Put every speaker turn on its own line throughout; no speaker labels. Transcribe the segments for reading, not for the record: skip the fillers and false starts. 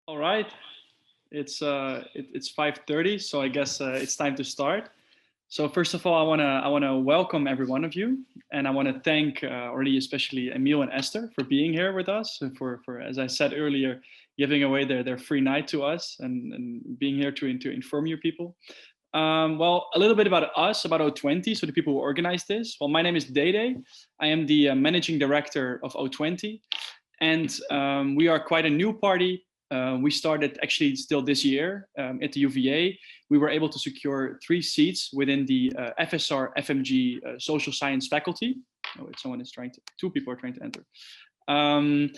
All right, it's 5:30, so I guess it's time to start. So first of all, I wanna welcome every one of you, and I want to thank already especially Emile and Esther for being here with us, and for as I said earlier, giving away their free night to us and being here to inform you people. Well, a little bit about us, about O20, so the people who organized this. Well, my name is Dede. I am the managing director of O20, and we are quite a new party. We started actually still this year at the UVA. We were able to secure 3 seats within the FSR FMG social science faculty. Oh, someone is trying to, 2 people are trying to enter. Um,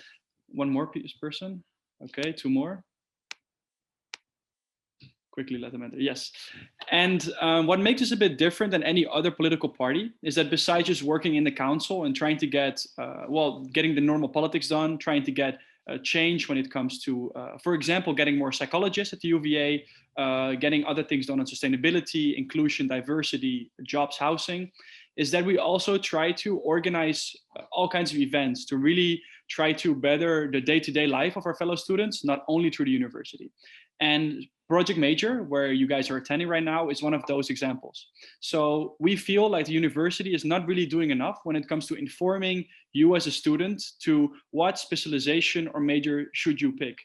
one more person. Okay, 2 more. Quickly let them enter. Yes. And what makes us a bit different than any other political party is that besides just working in the council and trying to get, getting the normal politics done, trying to get change when it comes to, for example, getting more psychologists at the UVA, getting other things done on sustainability, inclusion, diversity, jobs, housing, is that we also try to organize all kinds of events to really try to better the day-to-day life of our fellow students, not only through the university. And Project Major, where you guys are attending right now, is one of those examples. So we feel like the university is not really doing enough when it comes to informing you as a student to what specialization or major should you pick.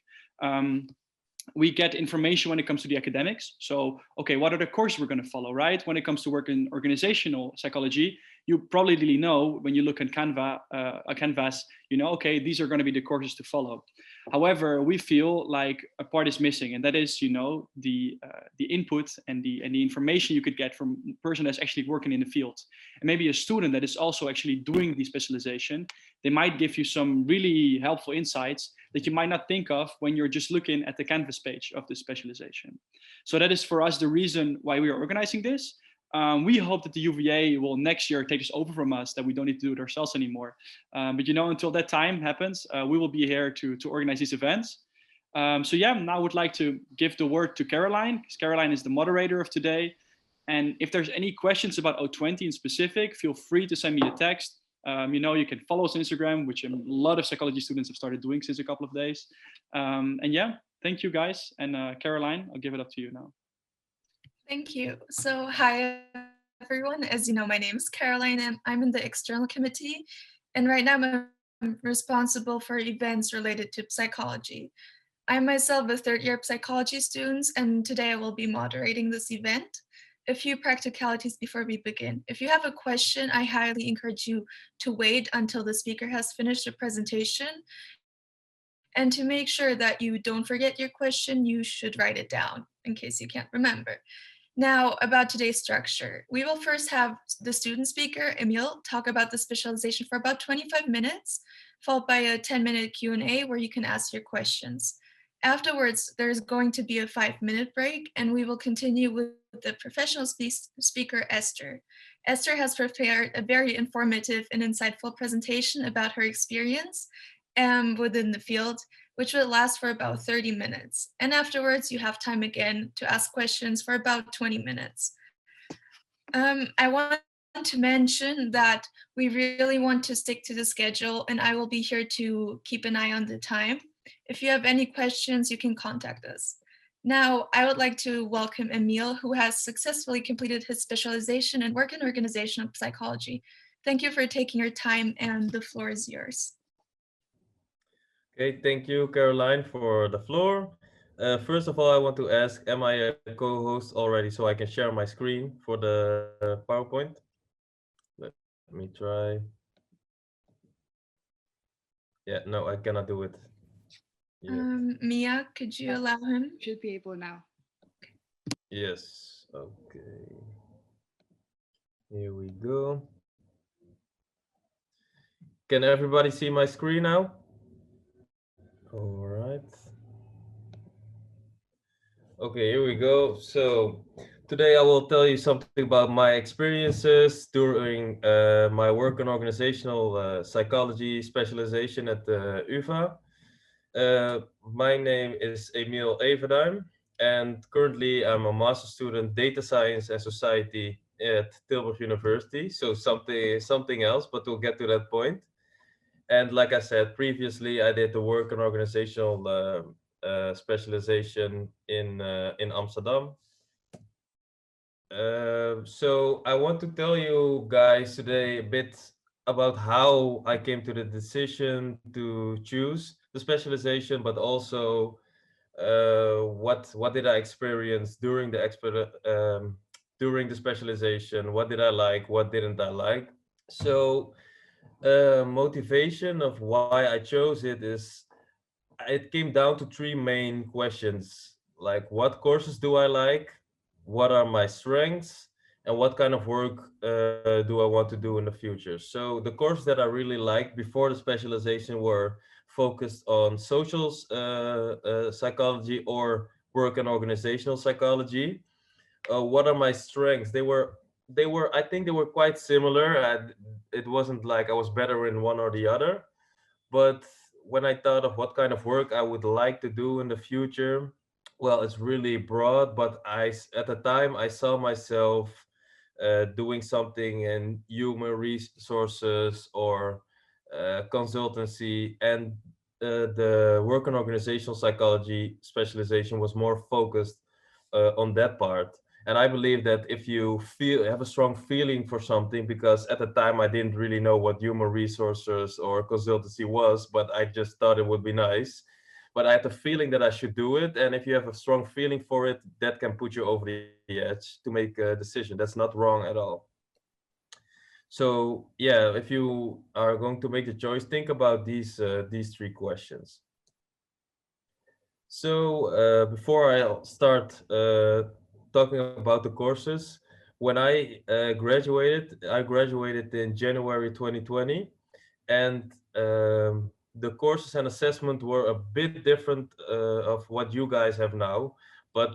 We get information when it comes to the academics. So, okay, what are the courses we're going to follow, right? When it comes to work in organizational psychology, you probably really know when you look at Canvas, you know, okay, these are going to be the courses to follow. However, we feel like a part is missing, and that is, you know, the input and the information you could get from a person that's actually working in the field, and maybe a student that is also actually doing the specialization. They might give you some really helpful insights that you might not think of when you're just looking at the Canvas page of the specialization. So that is for us the reason why we are organizing this. We hope that the UVA will next year take this over from us, that we don't need to do it ourselves anymore. But you know, until that time happens, we will be here to organize these events. So yeah, now I would like to give the word to Caroline, because Caroline is the moderator of today. And if there's any questions about O20 in specific, feel free to send me a text. You know, you can follow us on Instagram, which a lot of psychology students have started doing since a couple of days. And yeah, thank you guys. And Caroline, I'll give it up to you now.
Thank you. So hi, everyone. As you know, my name is Caroline, and I'm in the external committee. And right now I'm responsible for events related to psychology. I'm myself a third-year psychology student, and today I will be moderating this event. A few practicalities before we begin. If you have a question, I highly encourage you to wait until the speaker has finished the presentation. And to make sure that you don't forget your question, you should write it down in case you can't remember. Now, about today's structure. We will first have the student speaker, Emile, talk about the specialization for about 25 minutes, followed by a 10-minute Q&A where you can ask your questions. Afterwards, there's going to be a 5-minute break, and we will continue with the professional speaker, Esther. Esther has prepared a very informative and insightful presentation about her experience within the field, which will last for about 30 minutes. And afterwards, you have time again to ask questions for about 20 minutes. I want to mention that we really want to stick to the schedule, and I will be here to keep an eye on the time. If you have any questions, you can contact us. Now, I would like to welcome Emile, who has successfully completed his specialization in work and organizational psychology. Thank you for taking your time, and the floor is yours.
Okay, thank you, Caroline, for the floor. First of all, I want to ask, am I a co-host already so I can share my screen for the PowerPoint? Let me try. Yeah, no, I cannot do it.
Mia, could you allow him?
Should be able now.
Yes, okay. Here we go. Can everybody see my screen now? All right. Okay, here we go. So today I will tell you something about my experiences during my work in organizational psychology specialization at the UvA. My name is Emile Everduim, and currently I'm a master student data science and society at Tilburg University. So something else, but we'll get to that point. And like I said previously, I did the work in organizational specialization in Amsterdam. So I want to tell you guys today a bit about how I came to the decision to choose the specialization, but also what did I experience during the during the specialization? What did I like? What didn't I like? So motivation of why I chose it is it came down to three main questions, like what courses do I like, what are my strengths, and what kind of work do I want to do in the future. So the courses that I really liked before the specialization were focused on social psychology or work and organizational psychology. What are my strengths? They were I think they were quite similar. It wasn't like I was better in one or the other, but when I thought of what kind of work I would like to do in the future, well, it's really broad. But at the time, I saw myself doing something in human resources or consultancy, and the work and organizational psychology specialization was more focused on that part. And I believe that if you have a strong feeling for something, because at the time I didn't really know what human resources or consultancy was, but I just thought it would be nice. But I had the feeling that I should do it, and if you have a strong feeling for it, that can put you over the edge to make a decision. That's not wrong at all. So yeah, if you are going to make the choice, think about these three questions. So before I start talking about the courses, when I graduated in January 2020, and the courses and assessment were a bit different of what you guys have now, but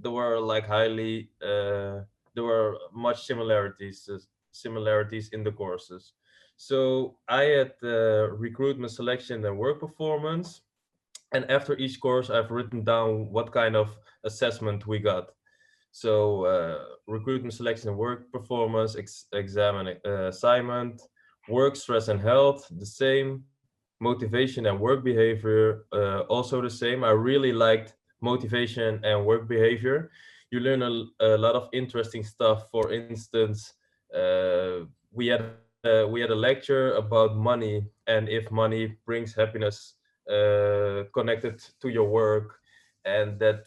there were like there were much similarities in the courses. So I had recruitment, selection, and work performance, and after each course I've written down what kind of assessment we got. So recruitment, selection, and work performance, exam and assignment, work, stress and health, the same, motivation and work behavior, also the same. I really liked motivation and work behavior. You learn a lot of interesting stuff. For instance, we had a lecture about money, and if money brings happiness connected to your work, and that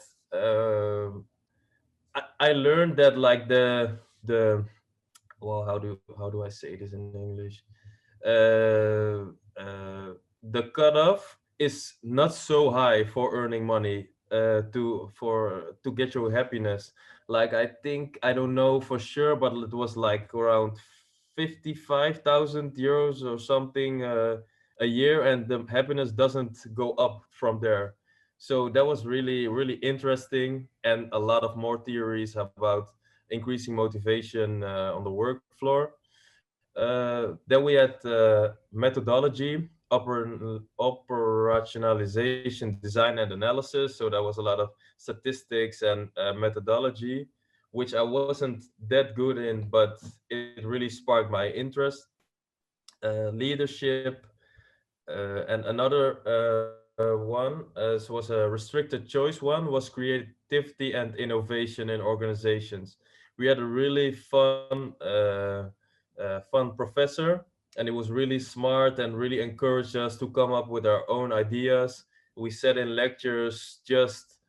I learned that like the well, how do I say this in English? Uh, the cutoff is not so high for earning money to get your happiness. Like I think, I don't know for sure, but it was like around 55,000 euros or something a year, and the happiness doesn't go up from there. So that was really interesting, and a lot of more theories about increasing motivation on the work floor. Then we had methodology, operationalization, design, and analysis. So that was a lot of statistics and methodology, which I wasn't that good in, but it really sparked my interest. Leadership, and another one was a restricted choice one, was creativity and innovation in organizations. We had a really fun professor, and he was really smart and really encouraged us to come up with our own ideas. We sat in lectures just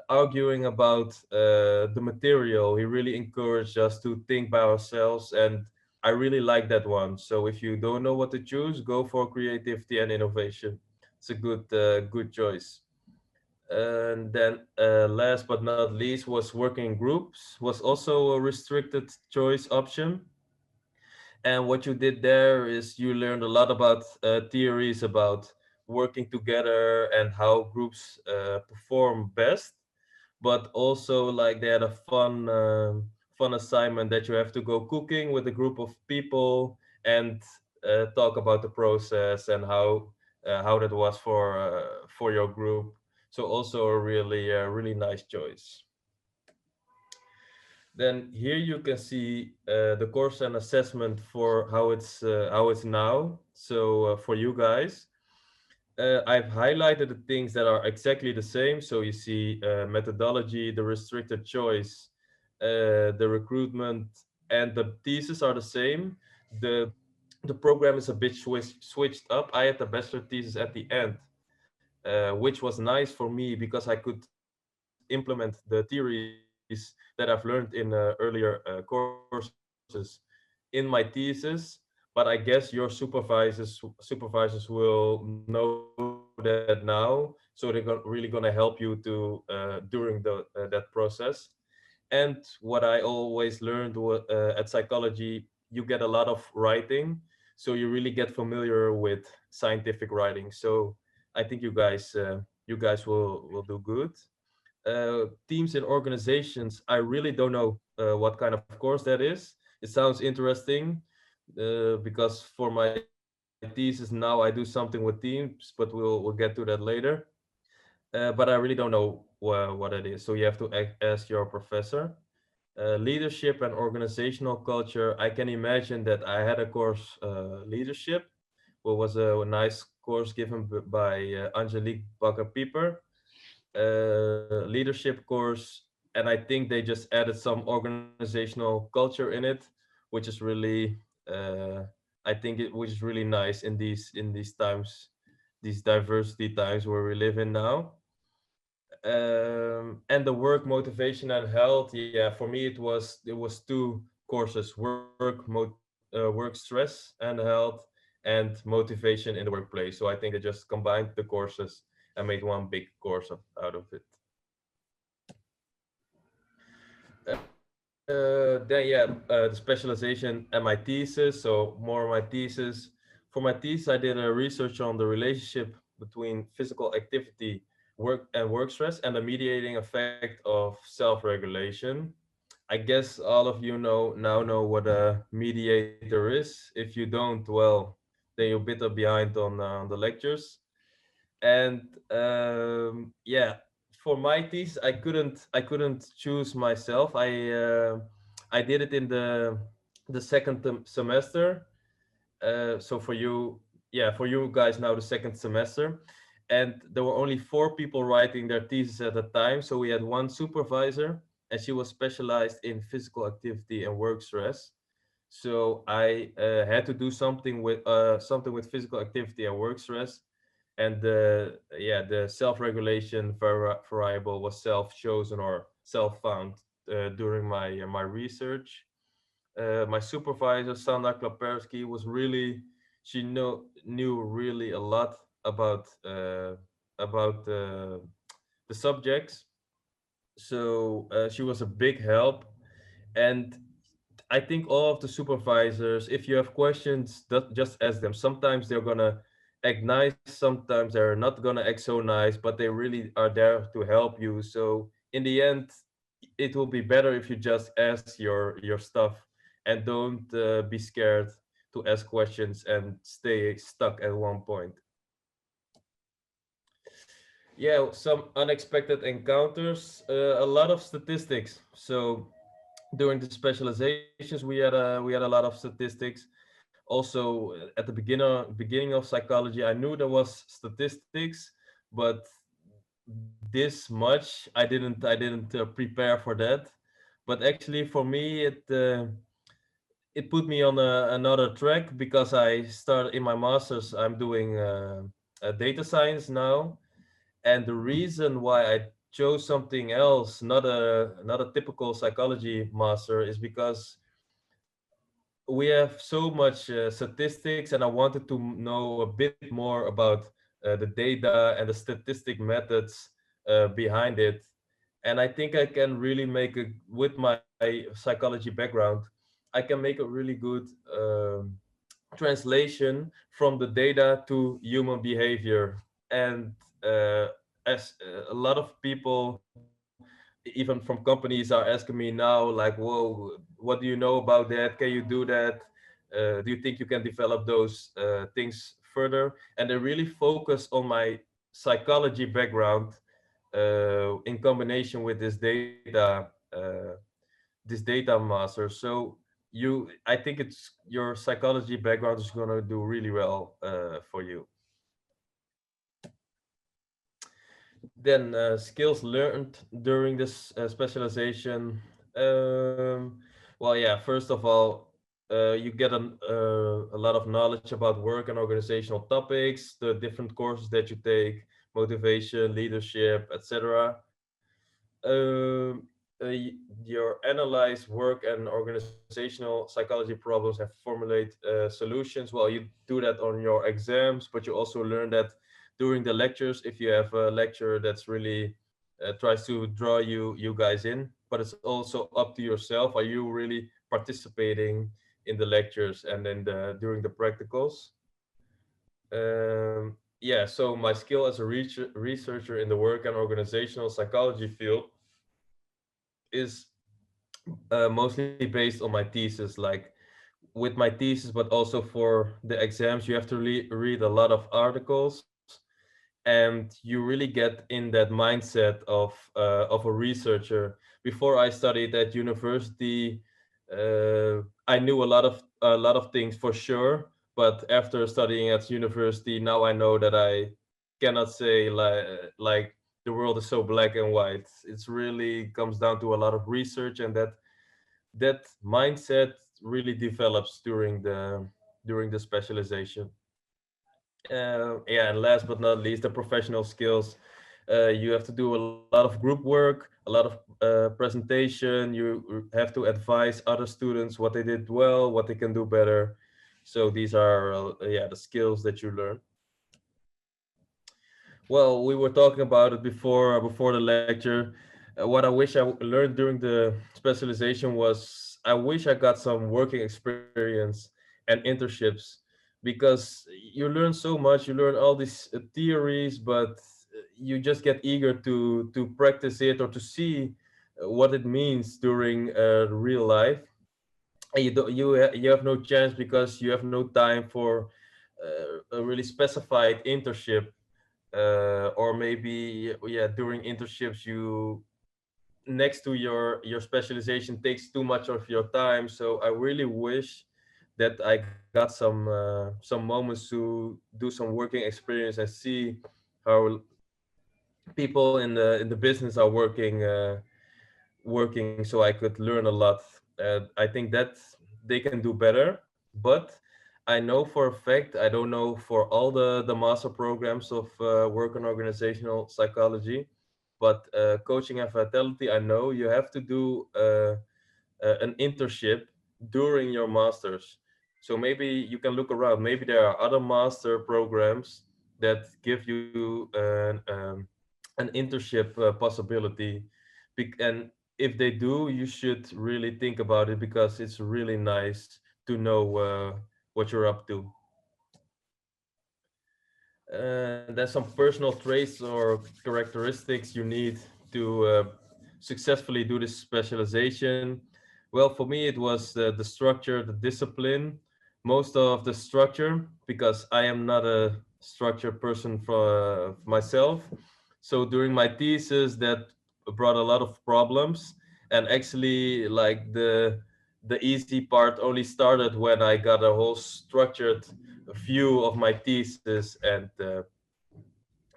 arguing about the material. He really encouraged us to think by ourselves, and I really like that one. So if you don't know what to choose, go for creativity and innovation. It's a good choice. And then last but not least was working in groups, was also a restricted choice option. And what you did there is you learned a lot about theories about working together and how groups perform best, but also like they had a fun assignment that you have to go cooking with a group of people and talk about the process and how that was for your group. So also a really nice choice. Then here you can see the course and assessment for how it's now. So for you guys, I've highlighted the things that are exactly the same. So you see methodology, the restricted choice, the recruitment, and the thesis are the same. The the program is a bit switched up. I had the bachelor thesis at the end, which was nice for me because I could implement the theories that I've learned in earlier courses in my thesis. But I guess your supervisors will know that now, so they're really gonna help you to during that process. And what I always learned at psychology, you get a lot of writing, so you really get familiar with scientific writing. So I think you guys will do good. Teams and organizations, I really don't know what kind of course that is. It sounds interesting because for my thesis now I do something with teams, but we'll get to that later. But I really don't know what it is. So you have to ask your professor. Leadership and organizational culture. I can imagine that I had a course, leadership, what was a nice course given by Angelique Bakker-Pieper, leadership course, and I think they just added some organizational culture in it, which is really, I think it which is really nice in these times, these diversity times where we live in now. And the work motivation and health, yeah, for me it was two courses: work stress and health, and motivation in the workplace. So I think they just combined the courses and made one big course out of it. The specialization and my thesis. So more my thesis. For my thesis, I did a research on the relationship between physical activity, work stress, and the mediating effect of self-regulation. I guess all of you know what a mediator is. If you don't, well, then you're a bit behind on the lectures. And yeah, for my thesis I couldn't choose myself. I did it in the second semester. So for you, yeah, for you guys now the second semester, and there were only four people writing their thesis at the time. So we had one supervisor, and she was specialized in physical activity and work stress. So I had to do something with physical activity and work stress, and the self-regulation variable was self-chosen or self-found during my research. My supervisor Sandra Klapersky was really, she knew really a lot about the subjects, so she was a big help. And I think all of the supervisors, if you have questions, just ask them. Sometimes they're gonna act nice, sometimes they're not gonna act so nice, but they really are there to help you. So in the end, it will be better if you just ask your stuff and don't be scared to ask questions and stay stuck at one point. Yeah, some unexpected encounters, a lot of statistics. So during the specializations we had a lot of statistics. Also at the beginning of psychology I knew there was statistics, but this much I didn't prepare for that. But actually for me it put me on another track, because I started in my masters. I'm doing data science now, and the reason why I chose something else, not a typical psychology master, is because we have so much statistics, and I wanted to know a bit more about the data and the statistic methods behind it. And I think I can really make it with my psychology background. I can make a really good translation from the data to human behavior. And as a lot of people, even from companies, are asking me now, like, whoa, what do you know about that? Can you do that? Do you think you can develop those things further? And they really focus on my psychology background in combination with this data master. So I think it's your psychology background is going to do really well for you. Then skills learned during this specialization. Um, well, yeah, first of all, you get a lot of knowledge about work and organizational topics, the different courses that you take, motivation, leadership, etc. Your analyze work and organizational psychology problems and formulate solutions. Well, you do that on your exams, but you also learn that during the lectures. If you have a lecturer that's really tries to draw you guys in, but it's also up to yourself. Are you really participating in the lectures and then during the practicals? Yeah, so my skill as a researcher in the work and organizational psychology field is mostly based on my thesis. Like with my thesis, but also for the exams, you have to read a lot of articles, and you really get in that mindset of a researcher. Before I studied at university, I knew a lot of things for sure, but after studying at university, now I know that I cannot say like the world is so black and white. It's really comes down to a lot of research, and that mindset really develops during the specialization. Yeah, and last but not least, the professional skills. You have to do a lot of group work, a lot of presentation. You have to advise other students what they did well, what they can do better. So these are yeah, the skills that you learn. Well, we were talking about it before the lecture. What I wish learned during the specialization was I wish I got some working experience and internships, because you learn so much. You learn all these theories, but you just get eager to practice it or to see what it means during real life. And you have no chance because you have no time for a really specified internship, or maybe yeah, during internships you next to your specialization takes too much of your time. So I really wish that I got some moments to do some working experience and see how people in the business are working, so I could learn a lot. I think that they can do better, but I know for a fact, I don't know for all the master programs of work and organizational psychology, but coaching and vitality, I know you have to do an internship during your masters. So maybe you can look around. Maybe there are other master programs that give you an internship possibility. And if they do, you should really think about it, because it's really nice to know what you're up to. There's some personal traits or characteristics you need to successfully do this specialization. Well, for me, it was the structure, the discipline, most of the structure, because I am not a structured person for myself. So during my thesis, that brought a lot of problems, and actually, like the easy part only started when I got a whole structured view of my thesis and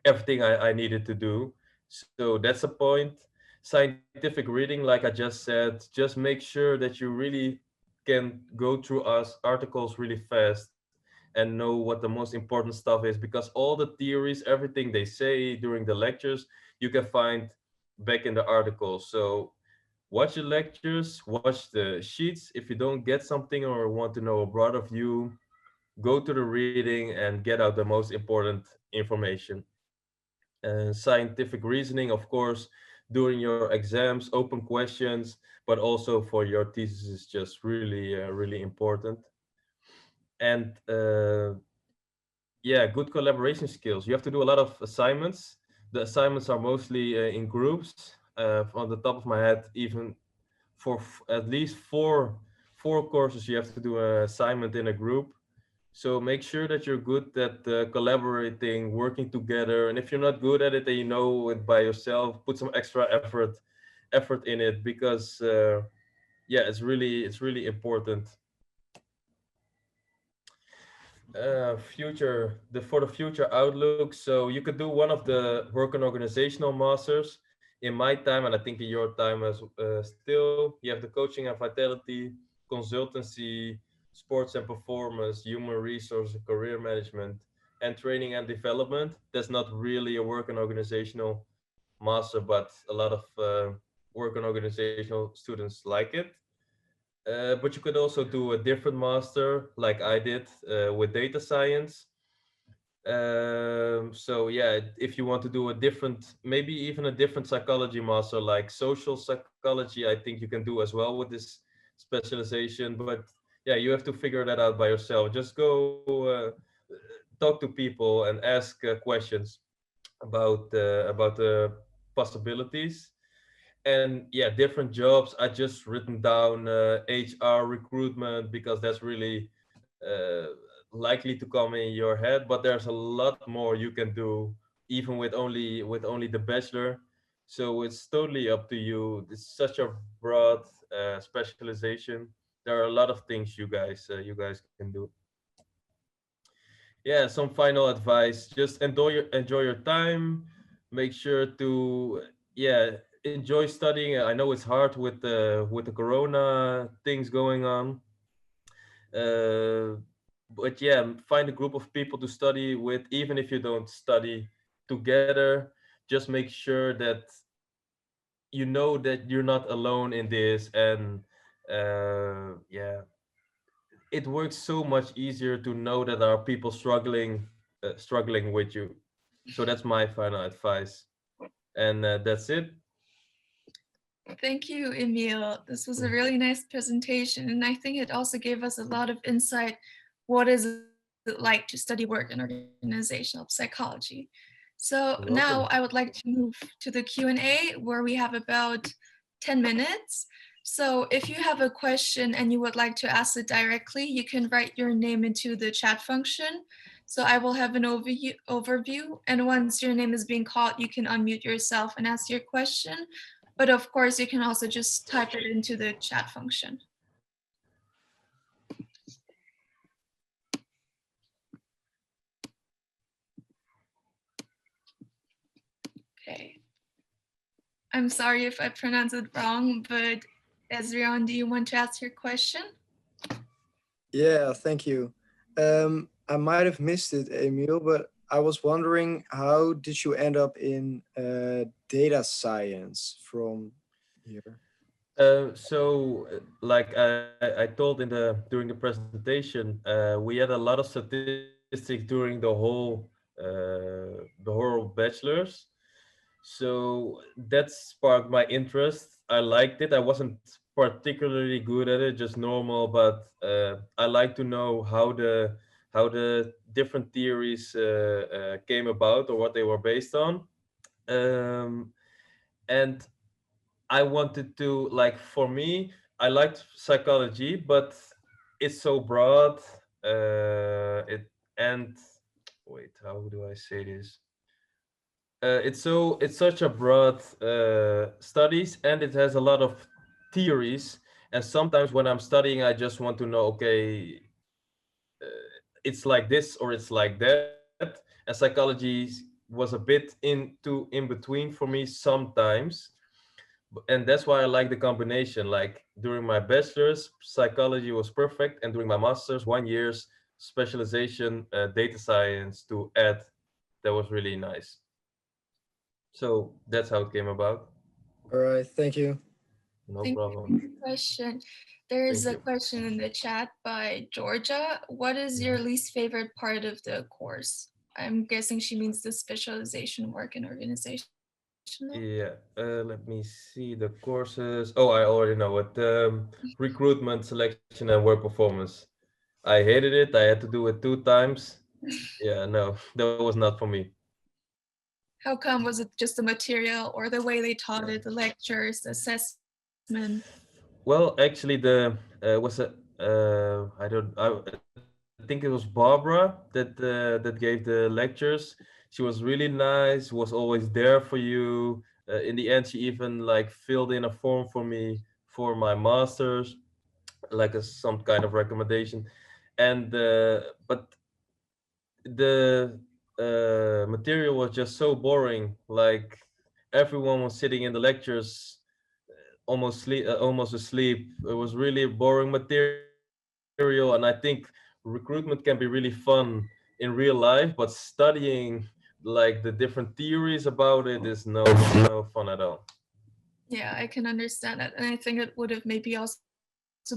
everything I needed to do. So that's a point. Scientific reading, like I just said, just make sure that you really can go through us articles really fast and know what the most important stuff is, because all the theories, everything they say during the lectures, you can find back in the articles. So watch the lectures, watch the sheets. If you don't get something or want to know a broader view, go to the reading and get out the most important information. And scientific reasoning, of course, during your exams, open questions, but also for your thesis is just really important. And yeah, good collaboration skills. You have to do a lot of assignments. The assignments are mostly in groups. On the top of my head, even for at least four courses, you have to do an assignment in a group. So make sure that you're good at collaborating, working together. And if you're not good at it and you know it by yourself, put some extra effort in it, because yeah, it's really important. For the future outlook. So you could do one of the work and organizational masters. In my time, and I think in your time as still, you have the coaching and vitality, consultancy, sports and performance, human resource, career management, and training and development. That's not really a work and organizational master, but a lot of work and organizational students like it. But you could also do a different master, like I did with data science. So yeah, if you want to do a different, maybe even a different psychology master, like social psychology, I think you can do as well with this specialization. But yeah, you have to figure that out by yourself. Just go talk to people and ask questions about the possibilities. And yeah, different jobs. I just written down HR recruitment because that's really uh, likely to come in your head. But there's a lot more you can do even with only the bachelor. So it's totally up to you. It's such a broad specialization. There are a lot of things you guys can do. Yeah, some final advice. Just enjoy your time. Make sure to yeah enjoy studying. I know it's hard with the corona things going on. uh, but yeah, find a group of people to study with, even if you don't study together. Just make sure that you know that you're not alone in this. And yeah, it works so much easier to know that there are people struggling with you. So that's my final advice, and that's it.
Thank you, Emile. This was a really nice presentation, and I think it also gave us a lot of insight. What is it like to study work in organizational psychology? So now
You're
I would
welcome.
like to move to the Q&A, where we have about 10 minutes. So if you have a question and you would like to ask it directly, you can write your name into the chat function. So I will have an overview, and once your name is being called, you can unmute yourself and ask your question. But of course, you can also just type it into the chat function. Okay. I'm sorry if I pronounce it wrong, but Ezrion, do you want to ask your question?
Yeah, thank you. I might have missed it, Emil, but I was wondering, how did you end up in data science from here?
Like I told during the presentation, we had a lot of statistics during the whole bachelor's. So that sparked my interest. I liked it. I wasn't particularly good at it, just normal, but I like to know how the different theories came about, or what they were based on. Um, and I wanted to, like, for me, I liked psychology, but it's so broad. It and wait, how do I say this? It's such a broad studies, and it has a lot of theories. And sometimes when I'm studying, I just want to know, okay, it's like this or it's like that. And psychology was a bit in between for me sometimes. And that's why I like the combination. Like during my bachelor's, psychology was perfect, and during my master's, 1 year's specialization, data science to add, that was really nice. So that's how it came about.
All right, thank you.
No
Thank you for
problem.
your question. There is
Thank
a
you.
question in the chat by Georgia. What is your
Mhm.
least favorite part of the course? I'm guessing she means the specialization work in organizational.
Yeah, let me see the courses. Oh, I already know it. Recruitment, selection, and work performance. I hated it. I had to do it 2 times. Yeah, no, that was not for me.
How come? Was it just the material or the way they taught it, the lectures, the assessment?
Well, actually, the was a I think it was Barbara that gave the lectures. She was really nice. Was always there for you. In the end, she even like filled in a form for me for my masters, like some kind of recommendation. And but the material was just so boring. Like everyone was sitting in the lectures almost asleep. It was really boring material, and I think recruitment can be really fun in real life, but studying like the different theories about it is no fun at all.
Yeah, I can understand that. And I think it would have maybe also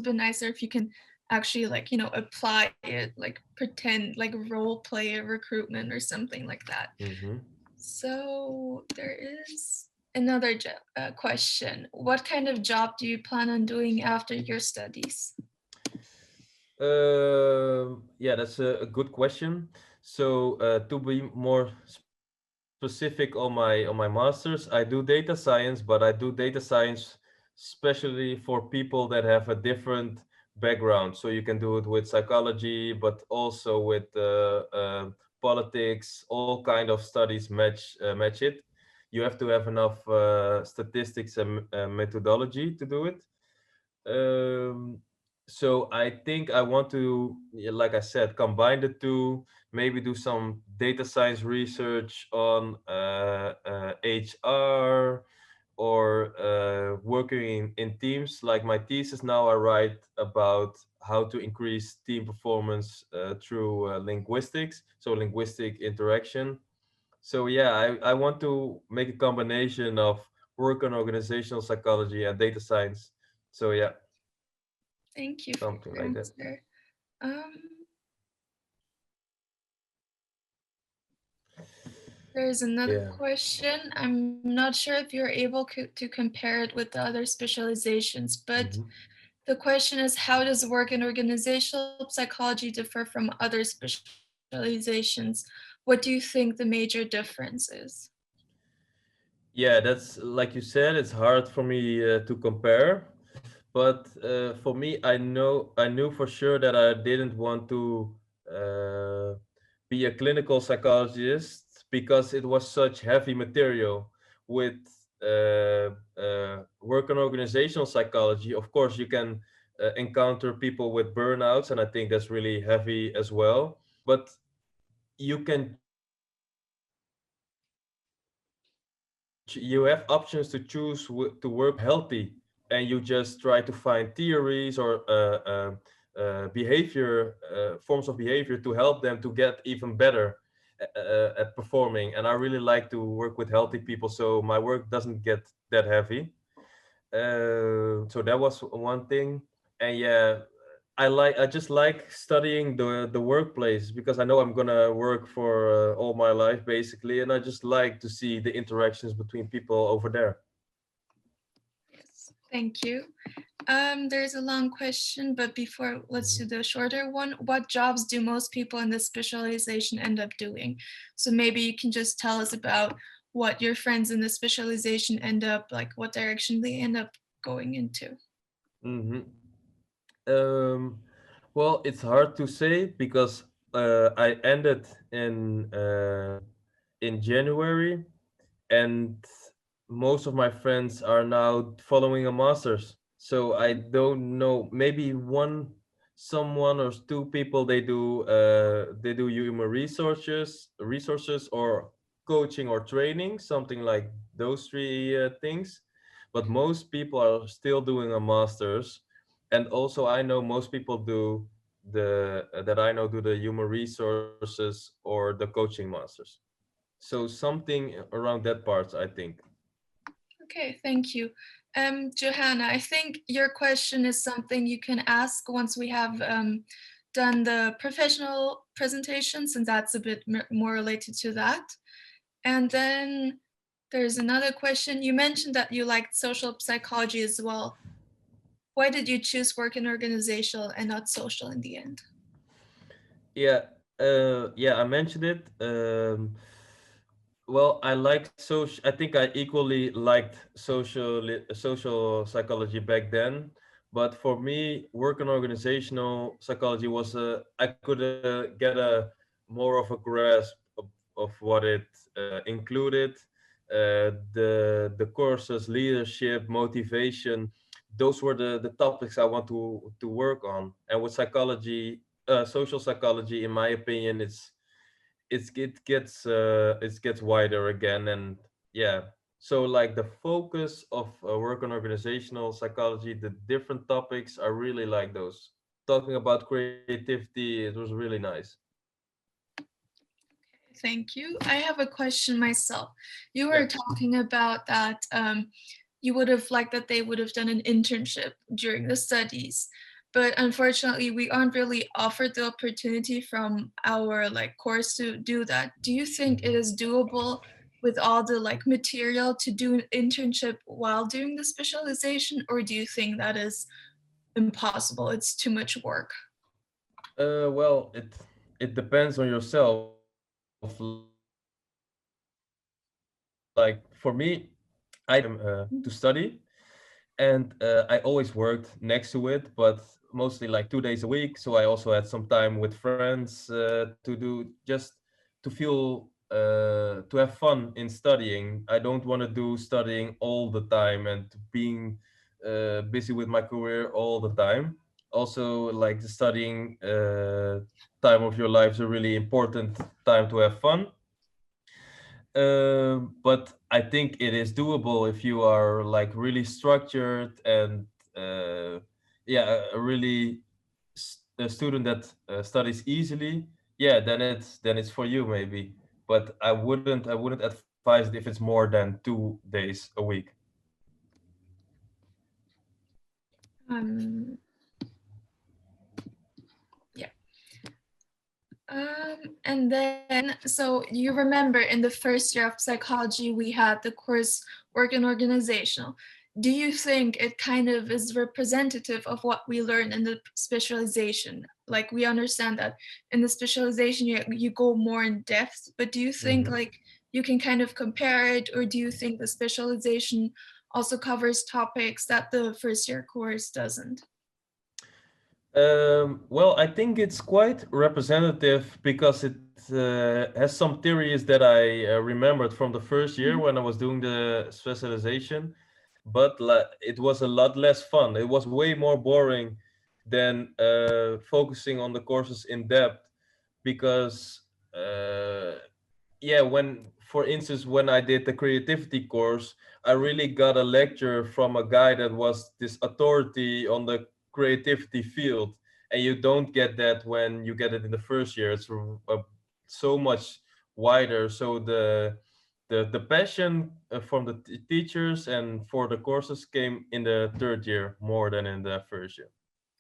been nicer if you can actually like, apply it, like pretend, like role play a recruitment or something like that.
Hmm.
So there is another question. What kind of job do you plan on doing after your studies?
Yeah, that's a good question. So to be more specific on my masters, I do data science, but I do data science especially for people that have a different background. So you can do it with psychology, but also with politics. All kind of studies match it. You have to have enough statistics and methodology to do it. Um, so I think I want to, yeah, like I said, combine the two. Maybe do some data science research on HR, or working in teams. Like my thesis now, I write about how to increase team performance through linguistics, so linguistic interaction. So yeah, I want to make a combination of work on organizational psychology and data science. So yeah,
Thank you for
something
your
like that.
answer. Um, there's another
Yeah.
question. I'm not sure if you're able to compare it with the other specializations, but
Mhm.
the question is, how does work in organizational psychology differ from other specializations? What do you think the major difference is?
Yeah, that's like you said, it's hard for me to compare. But for me, I knew for sure that I didn't want to uh, be a clinical psychologist because it was such heavy material. With work on organizational psychology, of course, you can encounter people with burnouts, and I think that's really heavy as well. But you can you have options to choose to work with healthy, and you just try to find theories or behavior forms of behavior to help them to get even better at performing. And I really like to work with healthy people, so my work doesn't get that heavy. So that was one thing. And yeah, I just like studying the workplace because I know I'm gonna work for all my life basically, and I just like to see the interactions between people over there.
Yes, thank you. There's a long question, but before, let's
Mhm.
do the shorter one. What jobs do most people in this specialization end up doing? So maybe you can just tell us about what your friends in the specialization end up, like what direction they end up going into.
Mhm. Um, well, it's hard to say because I ended in January, and most of my friends are now following a master's. So I don't know, maybe someone or two people, they do human resources or coaching or training, something like those three things. But most people are still doing a master's, and also I know most people do the that I know do the human resources or the coaching masters. So something around that part, I think.
Okay, thank you. Johanna, I think your question is something you can ask once we have done the professional presentation, since that's a bit more related to that. And then there's another question. You mentioned that you liked social psychology as well. Why did you choose work in organizational and not social in the end?
Yeah, yeah, I mentioned it. Well, I like social. I think I equally liked social psychology back then, but for me, work and organizational psychology was I could get a more of a grasp of what it included. The courses, leadership, motivation, those were the topics I want to work on. And with psychology, social psychology, in my opinion, it gets wider again. And yeah, so like the focus of work on organizational psychology, the different topics are really like those. Talking about creativity, it was really nice.
Thank you. I have a question myself. You
Yeah.
were talking about that you would have liked that they would have done an internship during the studies, but unfortunately we aren't really offered the opportunity from our like course to do that. Do you think it is doable with all the like material to do an internship while doing the specialization, or do you think that is impossible? It's too much work.
Well, it depends on yourself. Like for me, I didn't have the time to study, and I always worked next to it, but mostly like 2 days a week. So I also had some time with friends to do just to feel to have fun in studying. I don't want to do studying all the time and being busy with my career all the time. Also, like the studying time of your life is a really important time to have fun. But I think it is doable if you are like really structured and uh, yeah, a really a student that studies easily. Yeah, then it's for you maybe. But I wouldn't advise it if it's more than 2 days a week.
Um, yeah. And then, so you remember in the first year of psychology, we had the course Work and Organizational. Do you think it kind of is representative of what we learn in the specialization? Like we understand that in the specialization, you go more in depth, but do you think
Mhm.
like you can kind of compare it, or do you think the specialization also covers topics that the first year course doesn't?
Well, I think it's quite representative because it has some theories that I remembered from the first year
Mhm.
when I was doing the specialization, but it was a lot less fun. It was way more boring than focusing on the courses in depth because uh, yeah, when for instance when I did the creativity course, I really got a lecture from a guy that was this authority on the creativity field, and you don't get that when you get it in the first year. It's so much wider. So the passion from the teachers and for the courses came in the third year more than in the first year.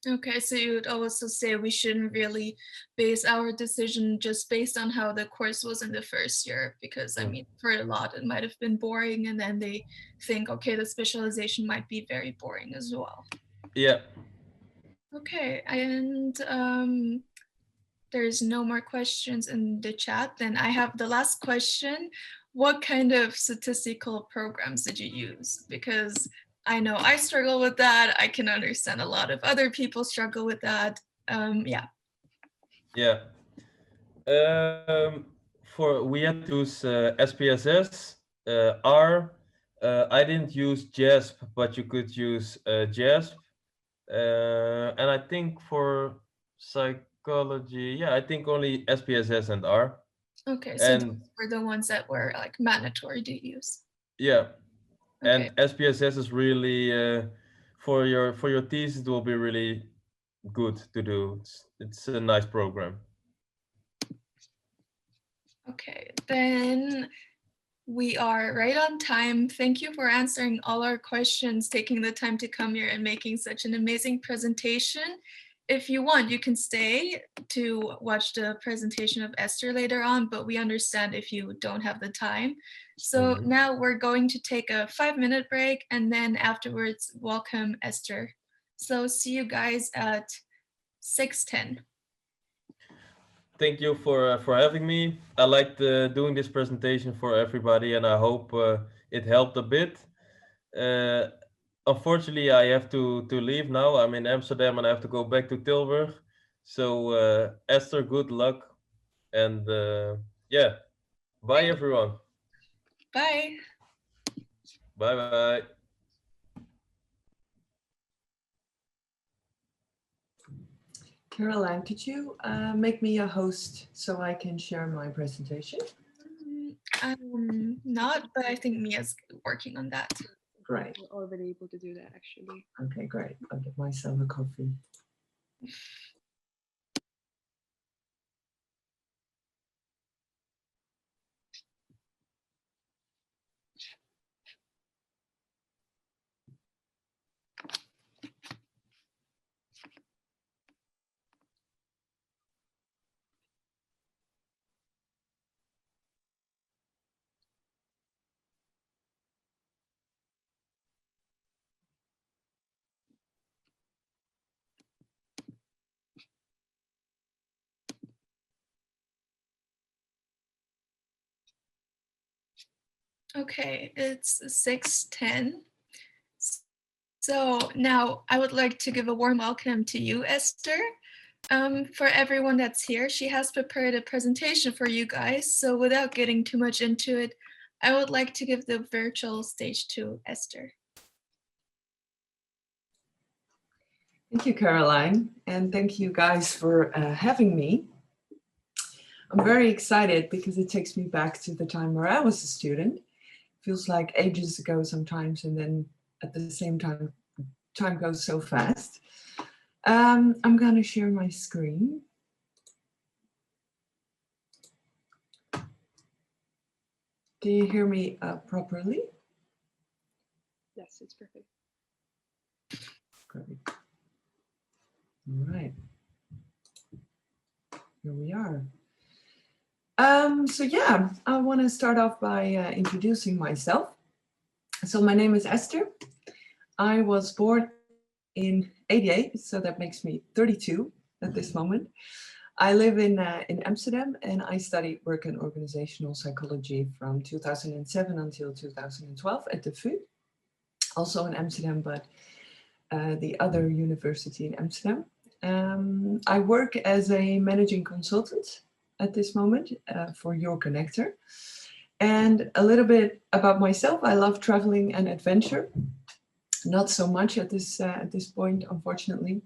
Okay, so you would also say we shouldn't really base our decision just based on how the course was in the first year, because I
Mm.
mean, for a lot, it might have been boring, and then they think, okay, the specialization might be very boring as well.
Yeah.
Okay, and there's no more questions in the chat. Then I have the last question. What kind of statistical programs did you use? Because I know I struggle with that. I can understand a lot of other people struggle with that. Yeah.
Yeah. For we had to use SPSS, R. I didn't use JASP, but you could use JASP. And I think for psychology, yeah, I think only SPSS and R.
Okay, so those
And
were the ones that were like mandatory to use.
yeah,
Okay.
and SPSS is really for your thesis. It will be really good to do. It's a nice program.
Okay, then we are right on time. Thank you for answering all our questions, taking the time to come here and making such an amazing presentation. If you want, you can stay to watch the presentation of Esther later on, but we understand if you don't have the time. So
Mhm.
now we're going to take a 5-minute break, and then afterwards welcome Esther. So see you guys at 6:10.
Thank you for having me. I liked doing this presentation for everybody, and I hope it helped a bit. Uh, Unfortunately, I have to leave now. I'm in Amsterdam, and I have to go back to Tilburg. So, Esther, good luck, and yeah, bye
Thank you.
everyone.
Bye.
Bye bye.
Caroline, could you make me a host so I can share my presentation?
Not, but I think Mia's working on that.
Great.
We're already able to do that, actually.
Okay, great. I'll get myself a coffee.
Okay, it's 6:10. So now I would like to give a warm welcome to you, Esther. For everyone that's here, she has prepared a presentation for you guys. So without getting too much into it, I would like to give the virtual stage to Esther.
Thank you, Caroline, and thank you guys for having me. I'm very excited because it takes me back to the time where I was a student. Feels like ages ago sometimes, and then at the same time, time goes so fast. I'm going to share my screen. Can you hear me properly?
Yes, it's perfect.
Great. All right. Here we are. So yeah, I want to start off by introducing myself. So my name is Esther. I was born in 88, so that makes me 32 at this moment. I live in Amsterdam, and I studied work and organizational psychology from 2007 until 2012 at the VU, also in Amsterdam, but the other university in Amsterdam. I work as a managing consultant at this moment for YourConnector. And a little bit about myself, I love traveling and adventure. Not so much at this point, unfortunately.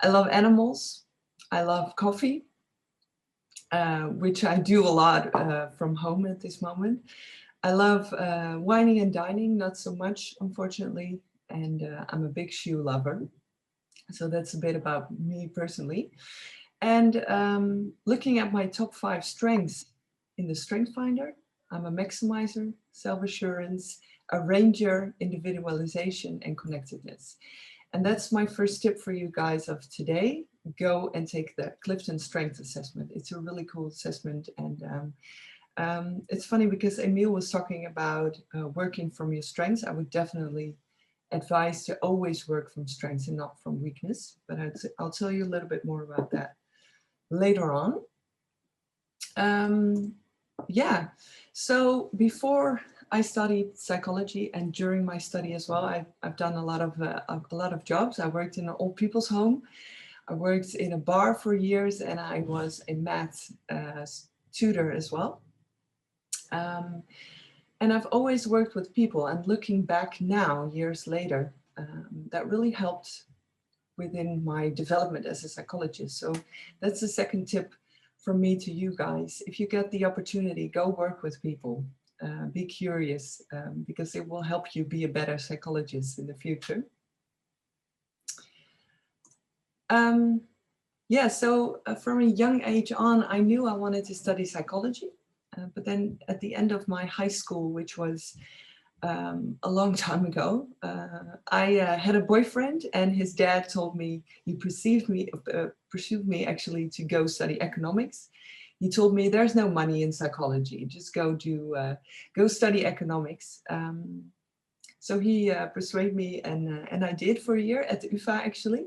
I love animals. I love coffee, which I do a lot from home at this moment. I love wining and dining, not so much, unfortunately. And I'm a big shoe lover. So that's a bit about me personally. And looking at my top 5 strengths in the Strength Finder, I'm a maximizer, self-assurance, a ranger, individualization, and connectedness. And that's my first tip for you guys of today. Go and take the Clifton Strength Assessment. It's a really cool assessment. And it's funny because Emile was talking about working from your strengths. I would definitely advise to always work from strengths and not from weakness. But I'll tell you a little bit more about that later on. Yeah, so before I studied psychology and during my study as well, I've done a lot of jobs. I worked in an old people's home. I worked in a bar for years, and I was a math tutor as well. And I've always worked with people, and looking back now, years later, that really helped within my development as a psychologist. So that's the second tip from me to you guys. If you get the opportunity, go work with people. Be curious, because it will help you be a better psychologist in the future. Yeah, so from a young age on, I knew I wanted to study psychology. But then at the end of my high school, which was a long time ago, I had a boyfriend, and his dad told me, he pursued me actually to go study economics. He told me there's no money in psychology, just go study economics. So he persuaded me, and I did for a year at the UvA actually.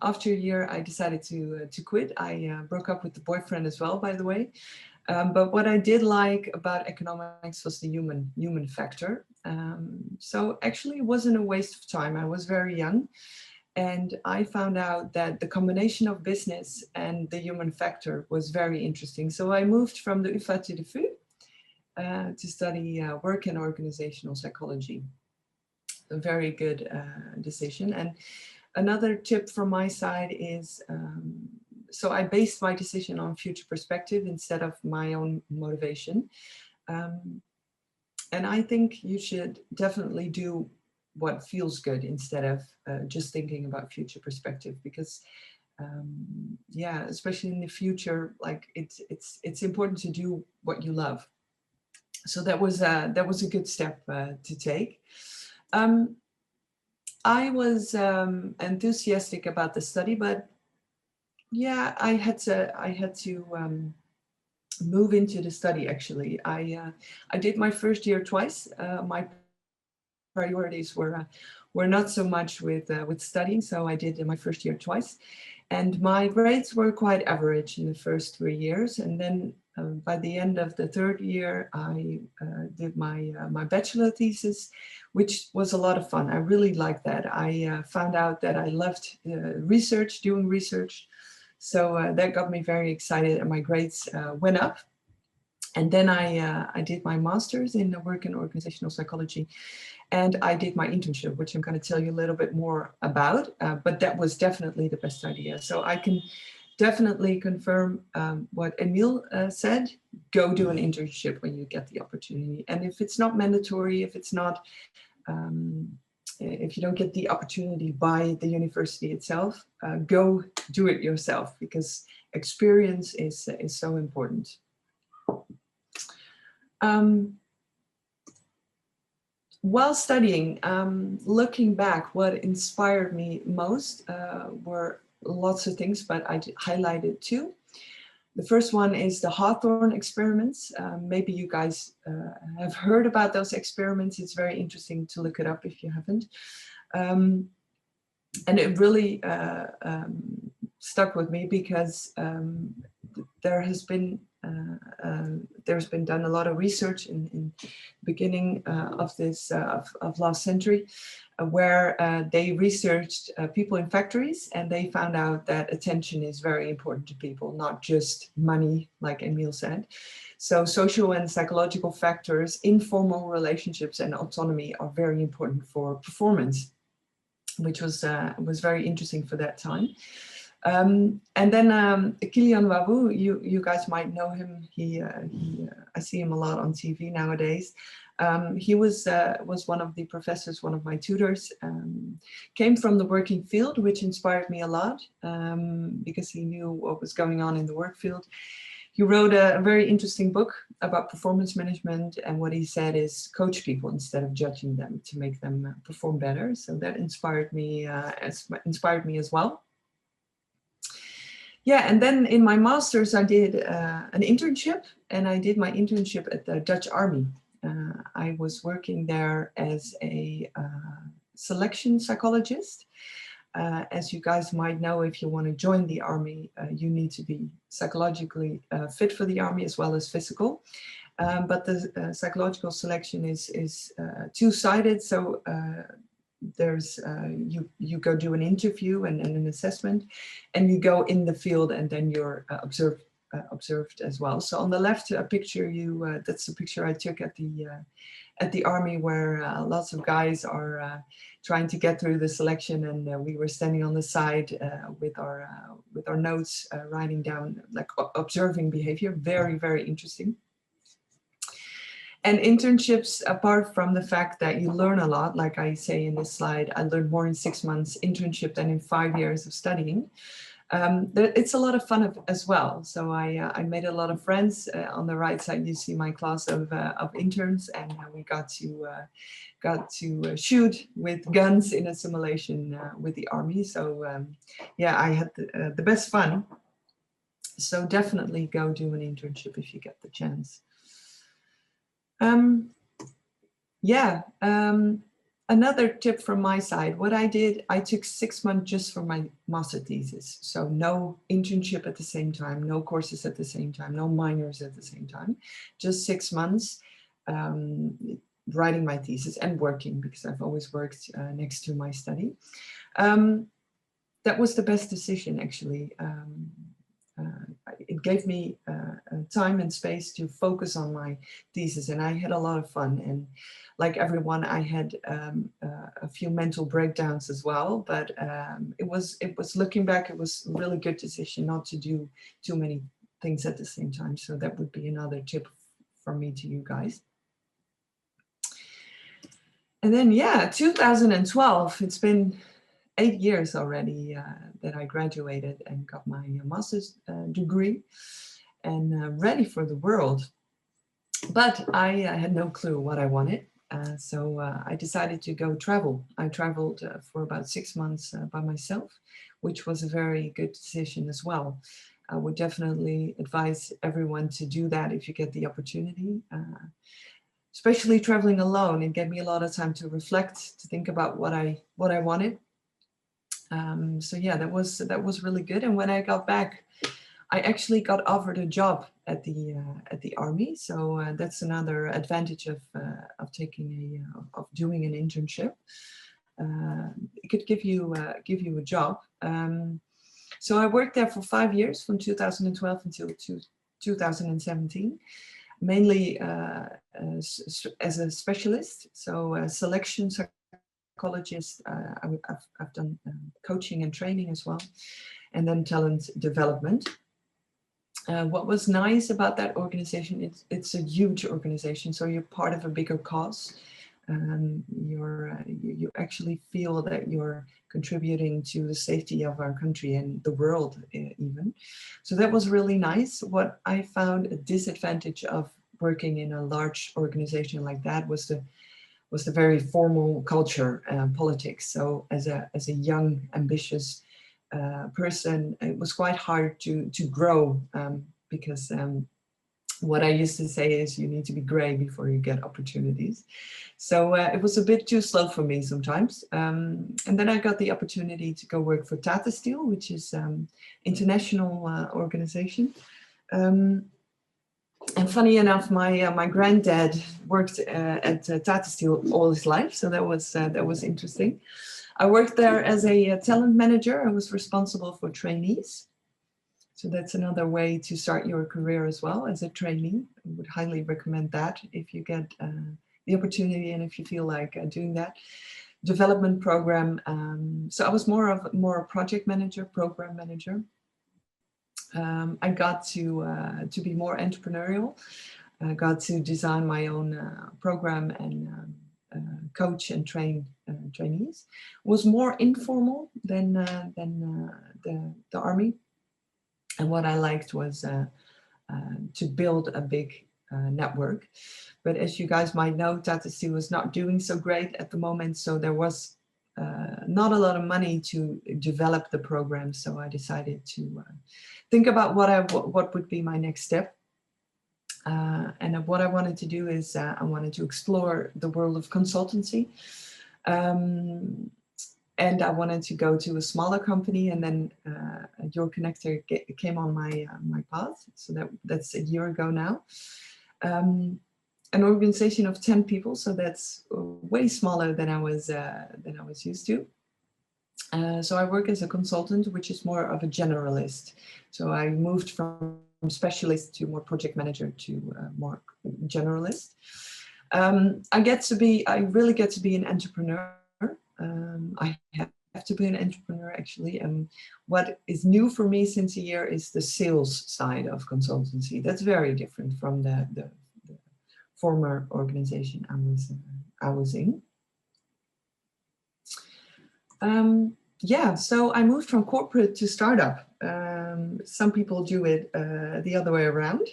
After a year, I decided to quit. I broke up with the boyfriend as well, by the way. But what I did like about economics was the human factor. So actually it wasn't a waste of time. I was very young, and I found out that the combination of business and the human factor was very interesting. So I moved from the UvA to the VU to study work and organizational psychology. A very good decision. And Another tip from my side is, so I based my decision on future perspective instead of my own motivation. And I think you should definitely do what feels good instead of just thinking about future perspective, because yeah, especially in the future, like it's important to do what you love. So that was a good step to take. I was enthusiastic about the study, but yeah, I had to move into the study. Actually, I did my first year twice. My priorities were not so much with studying, so I did my first year twice, and my grades were quite average in the first 3 years, and then by the end of the third year, I did my bachelor thesis, which was a lot of fun. I really liked that. I found out that I loved research, doing research, so that got me very excited, and my grades went up. And then I did my master's in work in organizational psychology, and I did my internship, which I'm going to tell you a little bit more about, but that was definitely the best idea. So I can definitely confirm what Emile said. Go do an internship when you get the opportunity. And if it's not mandatory, if it's not, if you don't get the opportunity by the university itself, go do it yourself, because experience is so important. While studying, looking back, what inspired me most were lots of things, but I highlighted two. The first one is the Hawthorne experiments. Maybe you guys have heard about those experiments. It's very interesting to look it up if you haven't. And it really stuck with me because there's been done a lot of research in the beginning of this of last century, where they researched people in factories, and they found out that attention is very important to people, not just money, like Emile said. So social and psychological factors, informal relationships, and autonomy are very important for performance, which was very interesting for that time. And then Kilian Wawu, you guys might know him. I see him a lot on TV nowadays. He was one of the professors, one of my tutors, came from the working field, which inspired me a lot because he knew what was going on in the work field. He wrote a very interesting book about performance management, and what he said is coach people instead of judging them to make them perform better. So that inspired me as well. Yeah, and then in my master's, I did an internship, and I did my internship at the Dutch Army. I was working there as a selection psychologist. As you guys might know, if you want to join the army, you need to be psychologically fit for the army as well as physical. But the psychological selection is two-sided. So there's you go do an interview and an assessment, and you go in the field, and then you're observed as well. So on the left picture, that's the picture I took at the army, where lots of guys are trying to get through the selection, and we were standing on the side with our notes, writing down, like observing behavior. Very, very interesting. And internships, apart from the fact that you learn a lot, like I say in this slide, I learned more in 6 months internship than in 5 years of studying. It's a lot of fun as well. So I made a lot of friends. On the right side, you see my class of interns, and we got to shoot with guns in a simulation with the army. So yeah, I had the best fun. So definitely go do an internship if you get the chance. Another tip from my side, what I did, I took 6 months just for my master thesis. So no internship at the same time, no courses at the same time, no minors at the same time, just 6 months writing my thesis and working, because I've always worked next to my study. That was the best decision, actually. It gave me time and space to focus on my thesis, and I had a lot of fun. And like everyone, I had a few mental breakdowns as well, but it was looking back, it was a really good decision not to do too many things at the same time. So that would be another tip from me to you guys. And then, yeah, 2012, it's been 8 years already that I graduated and got my master's degree and ready for the world. But I had no clue what I wanted. So I decided to go travel. I traveled for about 6 months by myself, which was a very good decision as well. I would definitely advise everyone to do that if you get the opportunity. Especially traveling alone, it gave me a lot of time to reflect, to think about what I wanted. So yeah, that was really good. And when I got back, I actually got offered a job at the army. So that's another advantage of doing an internship. It could give you a job. So I worked there for 5 years, from 2012 until 2017. Mainly as a specialist, so a selection psychologist. I've done coaching and training as well, and then talent development. What was nice about that organization, it's a huge organization, so you're part of a bigger cause. You actually feel that you're contributing to the safety of our country and the world even. So that was really nice. What I found a disadvantage of working in a large organization like that was the very formal culture and politics. So as a young, ambitious person, it was quite hard to grow because what I used to say is you need to be gray before you get opportunities. So it was a bit too slow for me sometimes. And then I got the opportunity to go work for Tata Steel, which is international organization. And funny enough, my granddad worked at Tata Steel all his life, so that was interesting. I worked there as a talent manager. I was responsible for trainees. So that's another way to start your career as well, as a trainee. I would highly recommend that if you get the opportunity and if you feel like doing that. Development program. So I was more a project manager, program manager. I got to be more entrepreneurial. I got to design my own program and coach and train trainees. It was more informal than the army. And what I liked was to build a big network. But as you guys might know, Tata Steel was not doing so great at the moment. So there was not a lot of money to develop the program. So I decided to think about what would be my next step. And what I wanted to do is I wanted to explore the world of consultancy. And I wanted to go to a smaller company, and then YourConnector came on my path. So that's a year ago now. An organization of 10 people, so that's way smaller than I was used to. So I work as a consultant, which is more of a generalist. So I moved from specialist to more project manager to more generalist. I really get to be an entrepreneur. I have to be an entrepreneur actually. And what is new for me since a year is the sales side of consultancy. That's very different from the former organization I was in. Yeah, so I moved from corporate to startup. Some people do it the other way around.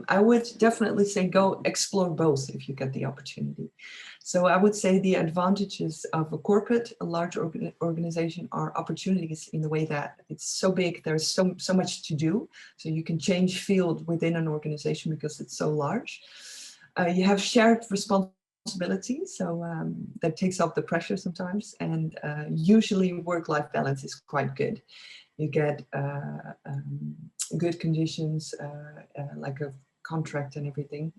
I would definitely say go explore both if you get the opportunity. So I would say the advantages of a large organization are opportunities in the way that it's so big, there's so much to do. So you can change field within an organization because it's so large. You have shared responsibility, so that takes off the pressure sometimes, and usually work-life balance is quite good. You get good conditions, like a contract and everything.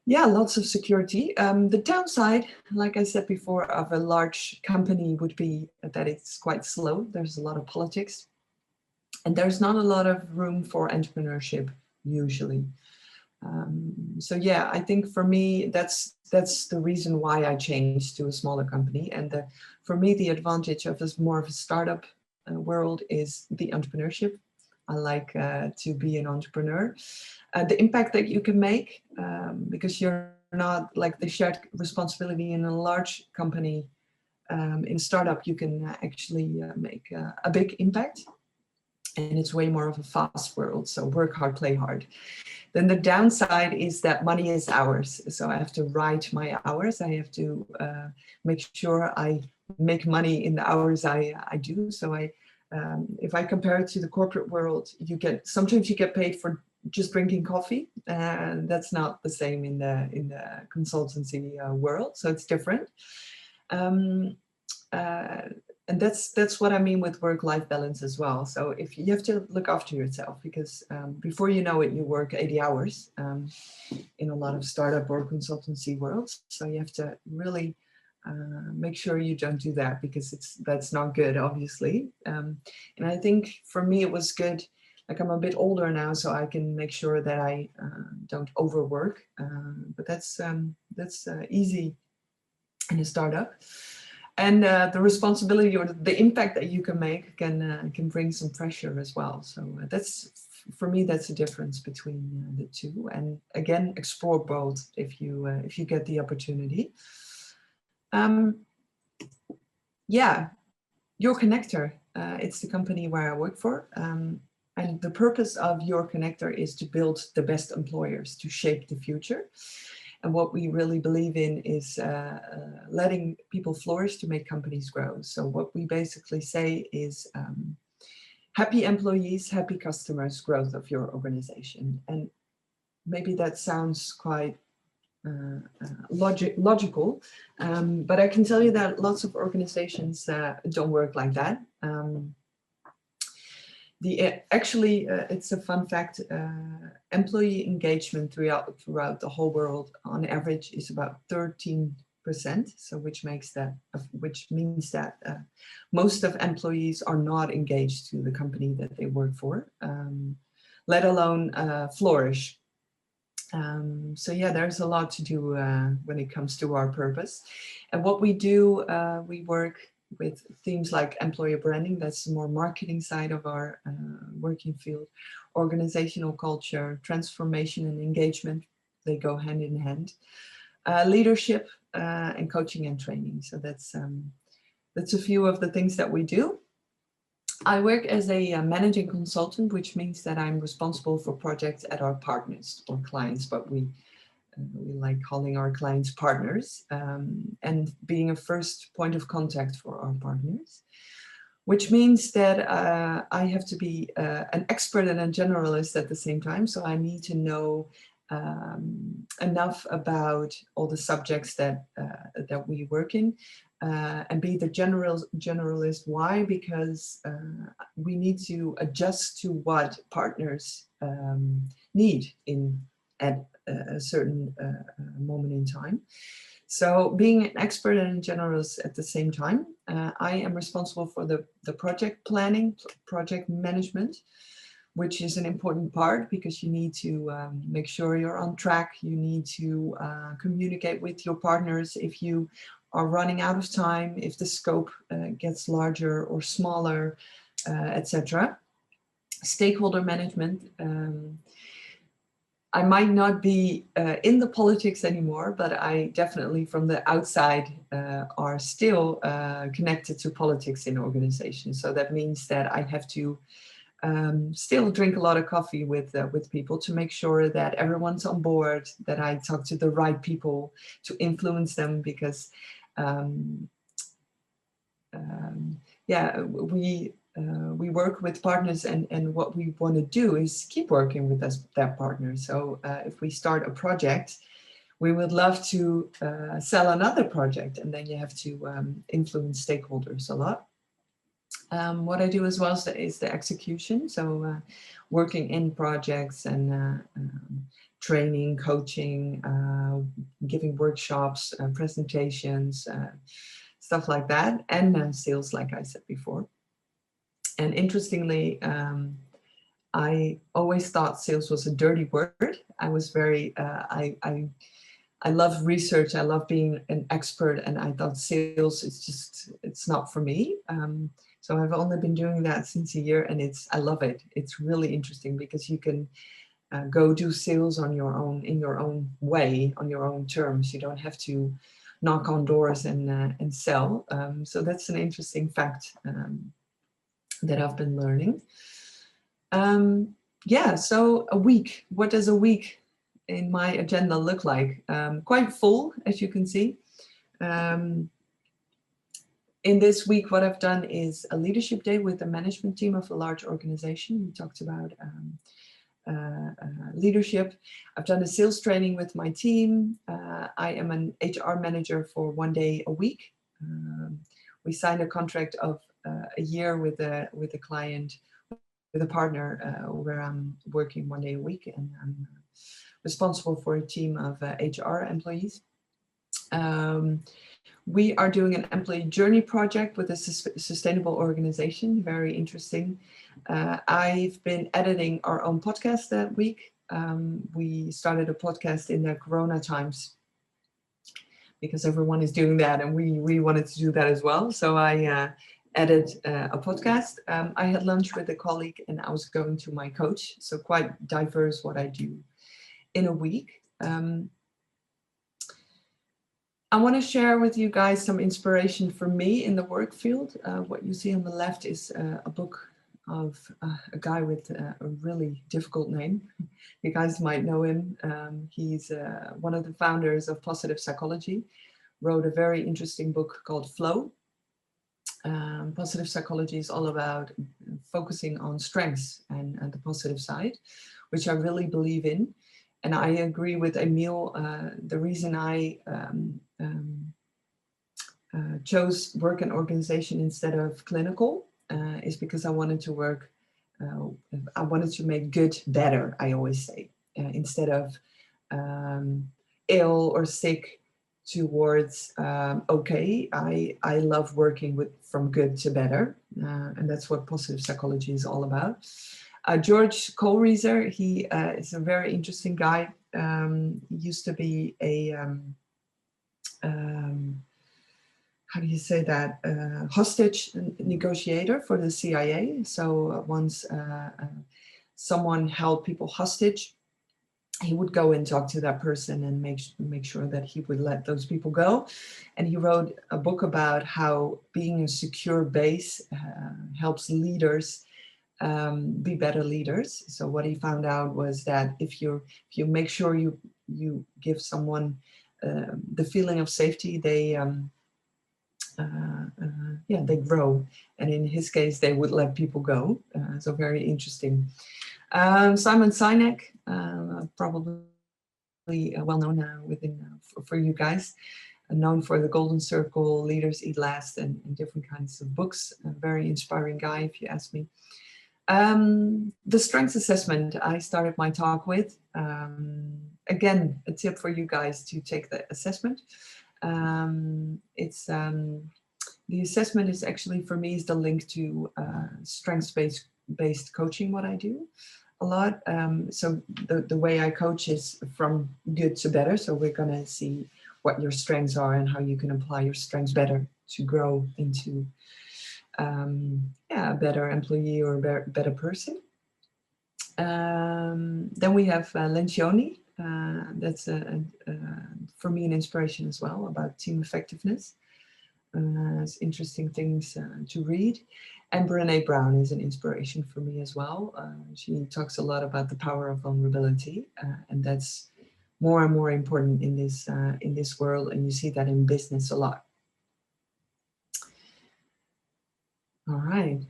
Yeah, lots of security. The downside, like I said before, of a large company would be that it's quite slow. There's a lot of politics, and there's not a lot of room for entrepreneurship usually. So yeah, I think for me, that's the reason why I changed to a smaller company. And for me, the advantage of this more of a startup world is the entrepreneurship. I like to be an entrepreneur. The impact that you can make, because you're not like the shared responsibility in a large company. In startup, you can actually make a big impact. And it's way more of a fast world. So work hard, play hard. Then the downside is that money is hours. So I have to write my hours. I have to make sure I make money in the hours I do. So if I compare it to the corporate world, sometimes you get paid for just drinking coffee, and that's not the same in the consultancy world. So it's different. And that's what I mean with work-life balance as well. So if you have to look after yourself, because before you know it, you work 80 hours in a lot of startup or consultancy worlds. So you have to really make sure you don't do that, because that's not good, obviously. And I think for me, it was good. Like I'm a bit older now, so I can make sure that I don't overwork. But that's easy in a startup. And the responsibility or the impact that you can make can bring some pressure as well. So that's, for me, that's the difference between the two. And again, explore both if you get the opportunity. Yeah, YourConnector, it's the company where I work for. And the purpose of YourConnector is to build the best employers to shape the future. And what we really believe in is letting people flourish to make companies grow. So what we basically say is happy employees, happy customers, growth of your organization. And maybe that sounds quite logical, but I can tell you that lots of organizations don't work like that. Actually, it's a fun fact, employee engagement throughout the whole world on average is about 13%. So which means that most of employees are not engaged to the company that they work for, let alone flourish. So yeah, there's a lot to do when it comes to our purpose. And what we do, we work with themes like employer branding, that's the more marketing side of our working field, organizational culture, transformation and engagement, they go hand in hand, leadership and coaching and training. So that's a few of the things that we do. I work as a managing consultant, which means that I'm responsible for projects at our partners or clients, but we like calling our clients partners, and being a first point of contact for our partners, which means that I have to be an expert and a generalist at the same time. So I need to know enough about all the subjects that we work in, and be the generalist. Why? Because we need to adjust to what partners need at a certain moment in time. So being an expert and a generalist at the same time, I am responsible for the project planning, project management, which is an important part because you need to make sure you're on track. You need to communicate with your partners if you are running out of time, if the scope gets larger or smaller, etc. Stakeholder management. I might not be in the politics anymore, but I definitely from the outside are still connected to politics in organizations. So that means that I have to still drink a lot of coffee with people to make sure that everyone's on board, that I talk to the right people to influence them, because we work with partners, and what we want to do is keep working with that partner. So if we start a project, we would love to sell another project, and then you have to influence stakeholders a lot. What I do as well is the execution. So working in projects and training, coaching, giving workshops, presentations, stuff like that, and sales, like I said before. And interestingly, I always thought sales was a dirty word. I was very, I love research. I love being an expert, and I thought sales is just, it's not for me. So I've only been doing that since a year, and I love it. It's really interesting because you can go do sales on your own, in your own way, on your own terms. You don't have to knock on doors and sell. So that's an interesting fact that I've been learning. Yeah, so a week. What does a week in my agenda look like? Quite full, as you can see. In this week, what I've done is a leadership day with the management team of a large organization. We talked about leadership. I've done a sales training with my team. I am an HR manager for 1 day a week. We signed a contract of a year with a client, with a partner, where I'm working 1 day a week, and I'm responsible for a team of HR employees. We are doing an employee journey project with a sustainable organization, very interesting. I've been editing our own podcast that week. We started a podcast in the Corona times because everyone is doing that, and we wanted to do that as well. So I edit a podcast. I had lunch with a colleague, and I was going to my coach. So quite diverse what I do in a week. I want to share with you guys some inspiration for me in the work field. What you see on the left is a book of a guy with a really difficult name. You guys might know him. He's one of the founders of positive psychology, wrote a very interesting book called Flow. Positive psychology is all about focusing on strengths and the positive side, which I really believe in. And I agree with Emile. The reason I chose work and organization instead of clinical is because I wanted to work, I wanted to make good better, I always say, instead of ill or sick towards okay. I love working with from good to better, and that's what positive psychology is all about. George Kohlreiser, he is a very interesting guy. He used to be a how do you say that, hostage negotiator for the CIA. So once someone held people hostage, he would go and talk to that person and make sure that he would let those people go. And he wrote a book about how being a secure base helps leaders be better leaders. So what he found out was that if you make sure you give someone the feeling of safety, they grow. And in his case, they would let people go. So very interesting. Simon Sinek, probably well known within for you guys, known for the Golden Circle, Leaders Eat Last, and different kinds of books. A very inspiring guy, if you ask me. The strengths assessment I started my talk with. Again, a tip for you guys to take the assessment. The assessment is actually, for me, is the link to strengths-based coaching, what I do a lot. So the way I coach is from good to better. So we're going to see what your strengths are and how you can apply your strengths better to grow into a better employee or a better person. Then we have Lencioni. That's for me an inspiration as well about team effectiveness. It's interesting things to read. And Brené Brown is an inspiration for me as well. She talks a lot about the power of vulnerability, and that's more and more important in this world, and you see that in business a lot. All right.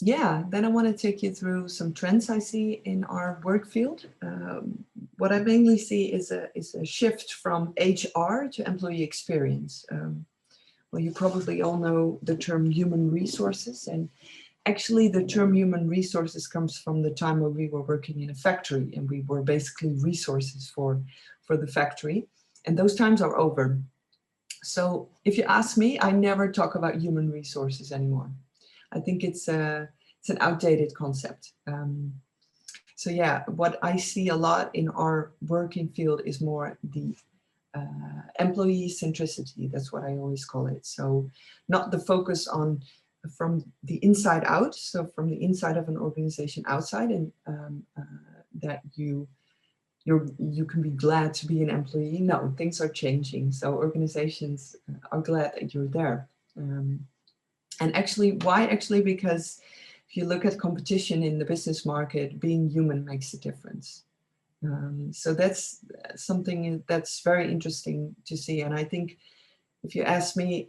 Then I want to take you through some trends I see in our work field. What I mainly see is a shift from HR to employee experience. Well, you probably all know the term human resources, and actually the term human resources comes from the time when we were working in a factory and we were basically resources for the factory, and those times are over. So if you ask me, I never talk about human resources anymore. I think it's it's an outdated concept. So yeah, what I see a lot in our working field is more the employee centricity. That's what I always call it. So not the focus on from the inside out, so from the inside of an organization outside, and that you can be glad to be an employee. No, things are changing. So organizations are glad that you're there. And actually, why? Actually, because if you look at competition in the business market, being human makes a difference. So that's something that's very interesting to see. And I think if you ask me,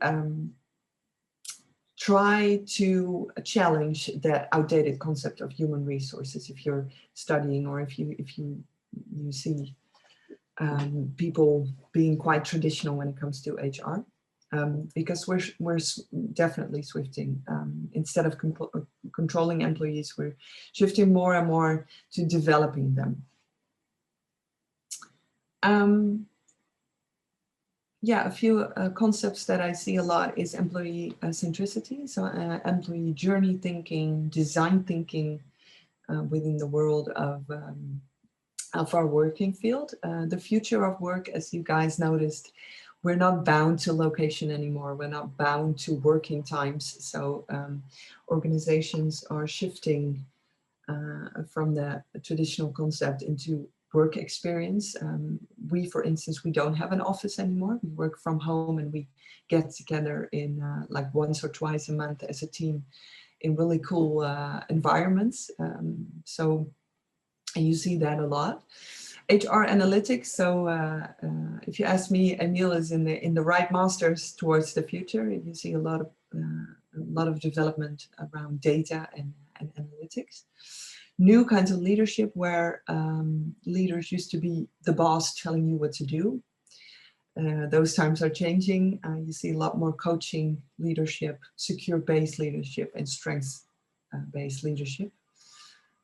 try to challenge that outdated concept of human resources if you're studying, or if you see people being quite traditional when it comes to HR. Because we're definitely shifting. Instead of controlling employees, we're shifting more and more to developing them. Yeah, a few concepts that I see a lot is employee centricity. So employee journey thinking, design thinking within the world of our working field. The future of work, as you guys noticed, we're not bound to location anymore. We're not bound to working times. So organizations are shifting from the traditional concept into work experience. We, for instance, we don't have an office anymore. We work from home, and we get together in like once or twice a month as a team in really cool environments. So and you see that a lot. HR analytics. So if you ask me, Emile is in the right masters towards the future. You see a lot of development around data and analytics. New kinds of leadership where leaders used to be the boss telling you what to do. Those times are changing. You see a lot more coaching leadership, secure-based leadership, and strengths-based leadership.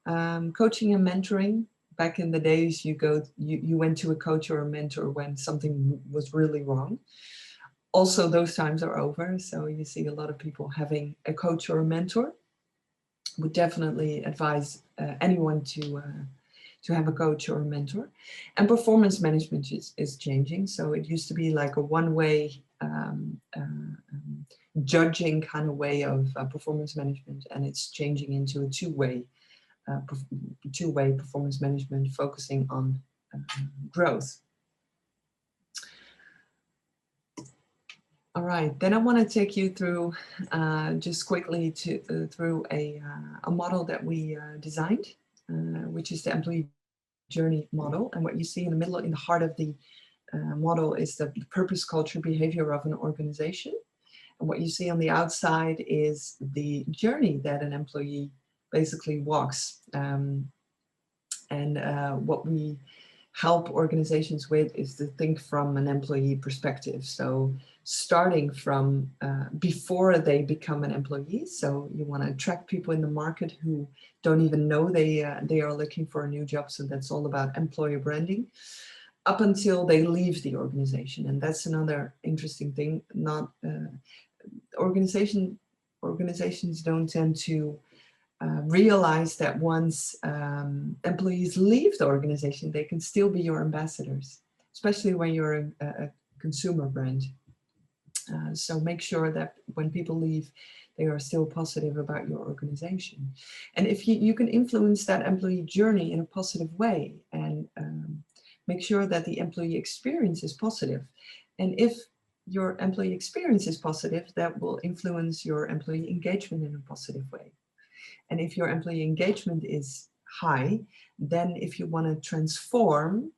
Coaching and mentoring. Back in the days, you went to a coach or a mentor when something was really wrong. Also, those times are over. So you see a lot of people having a coach or a mentor. Would definitely advise anyone to have a coach or a mentor. And performance management is changing. So it used to be like a one-way judging kind of way of performance management, and it's changing into a two-way performance management, focusing on growth. All right, then I want to take you through just quickly through a model that we designed, which is the employee journey model. And what you see in the middle, in the heart of the model, is the purpose, culture, behavior of an organization. And what you see on the outside is the journey that an employee basically walks. What we help organizations with is to think from an employee perspective. So starting from before they become an employee. So you want to attract people in the market who don't even know they are looking for a new job. So that's all about employer branding, up until they leave the organization. And that's another interesting thing. Not organizations don't tend to realize that once employees leave the organization, they can still be your ambassadors, especially when you're a consumer brand. So make sure that when people leave, they are still positive about your organization. And if you can influence that employee journey in a positive way, and make sure that the employee experience is positive. And if your employee experience is positive, that will influence your employee engagement in a positive way. And if your employee engagement is high, then if you want to transform,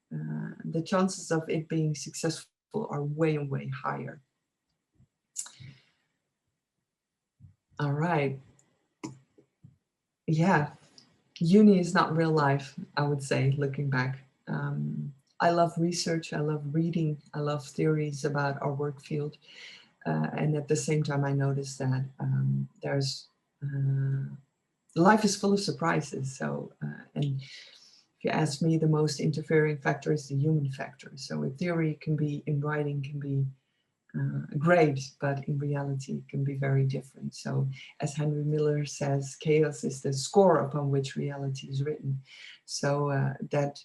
the chances of it being successful are way, way higher. All right. Yeah, uni is not real life, I would say, looking back. I love research, I love reading, I love theories about our work field. And at the same time, I noticed that life is full of surprises. So, and if you ask me, the most interfering factor is the human factor. So a theory can be in writing, can be great, but in reality it can be very different. So as Henry Miller says, chaos is the score upon which reality is written. So that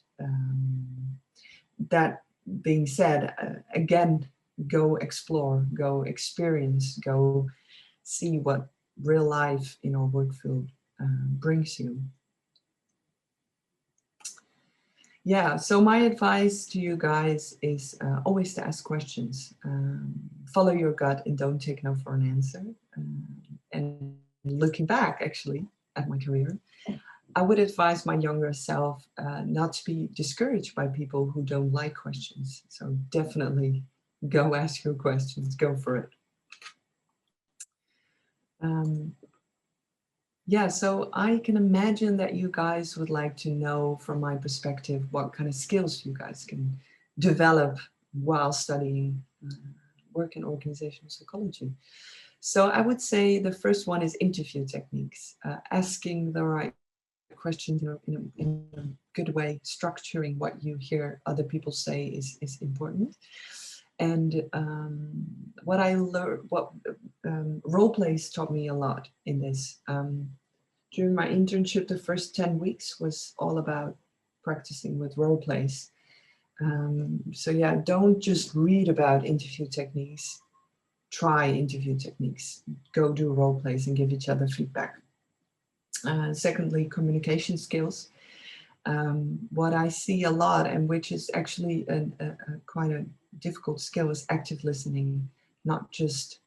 being said, again, go explore, go experience, go see what real life in our work field brings you. Yeah, so my advice to you guys is always to ask questions. Follow your gut and don't take no for an answer. And looking back, actually, at my career, I would advise my younger self not to be discouraged by people who don't like questions. So definitely go ask your questions, go for it. Yeah, so I can imagine that you guys would like to know from my perspective what kind of skills you guys can develop while studying work in organizational psychology. So I would say the first one is interview techniques, asking the right questions in a good way, structuring what you hear other people say is important. And what I learned, role plays taught me a lot in this. During my internship, the first 10 weeks was all about practicing with role plays. So yeah, don't just read about interview techniques, try interview techniques, go do role plays and give each other feedback. Secondly, communication skills. What I see a lot, and which is actually quite a difficult skill, is active listening, not just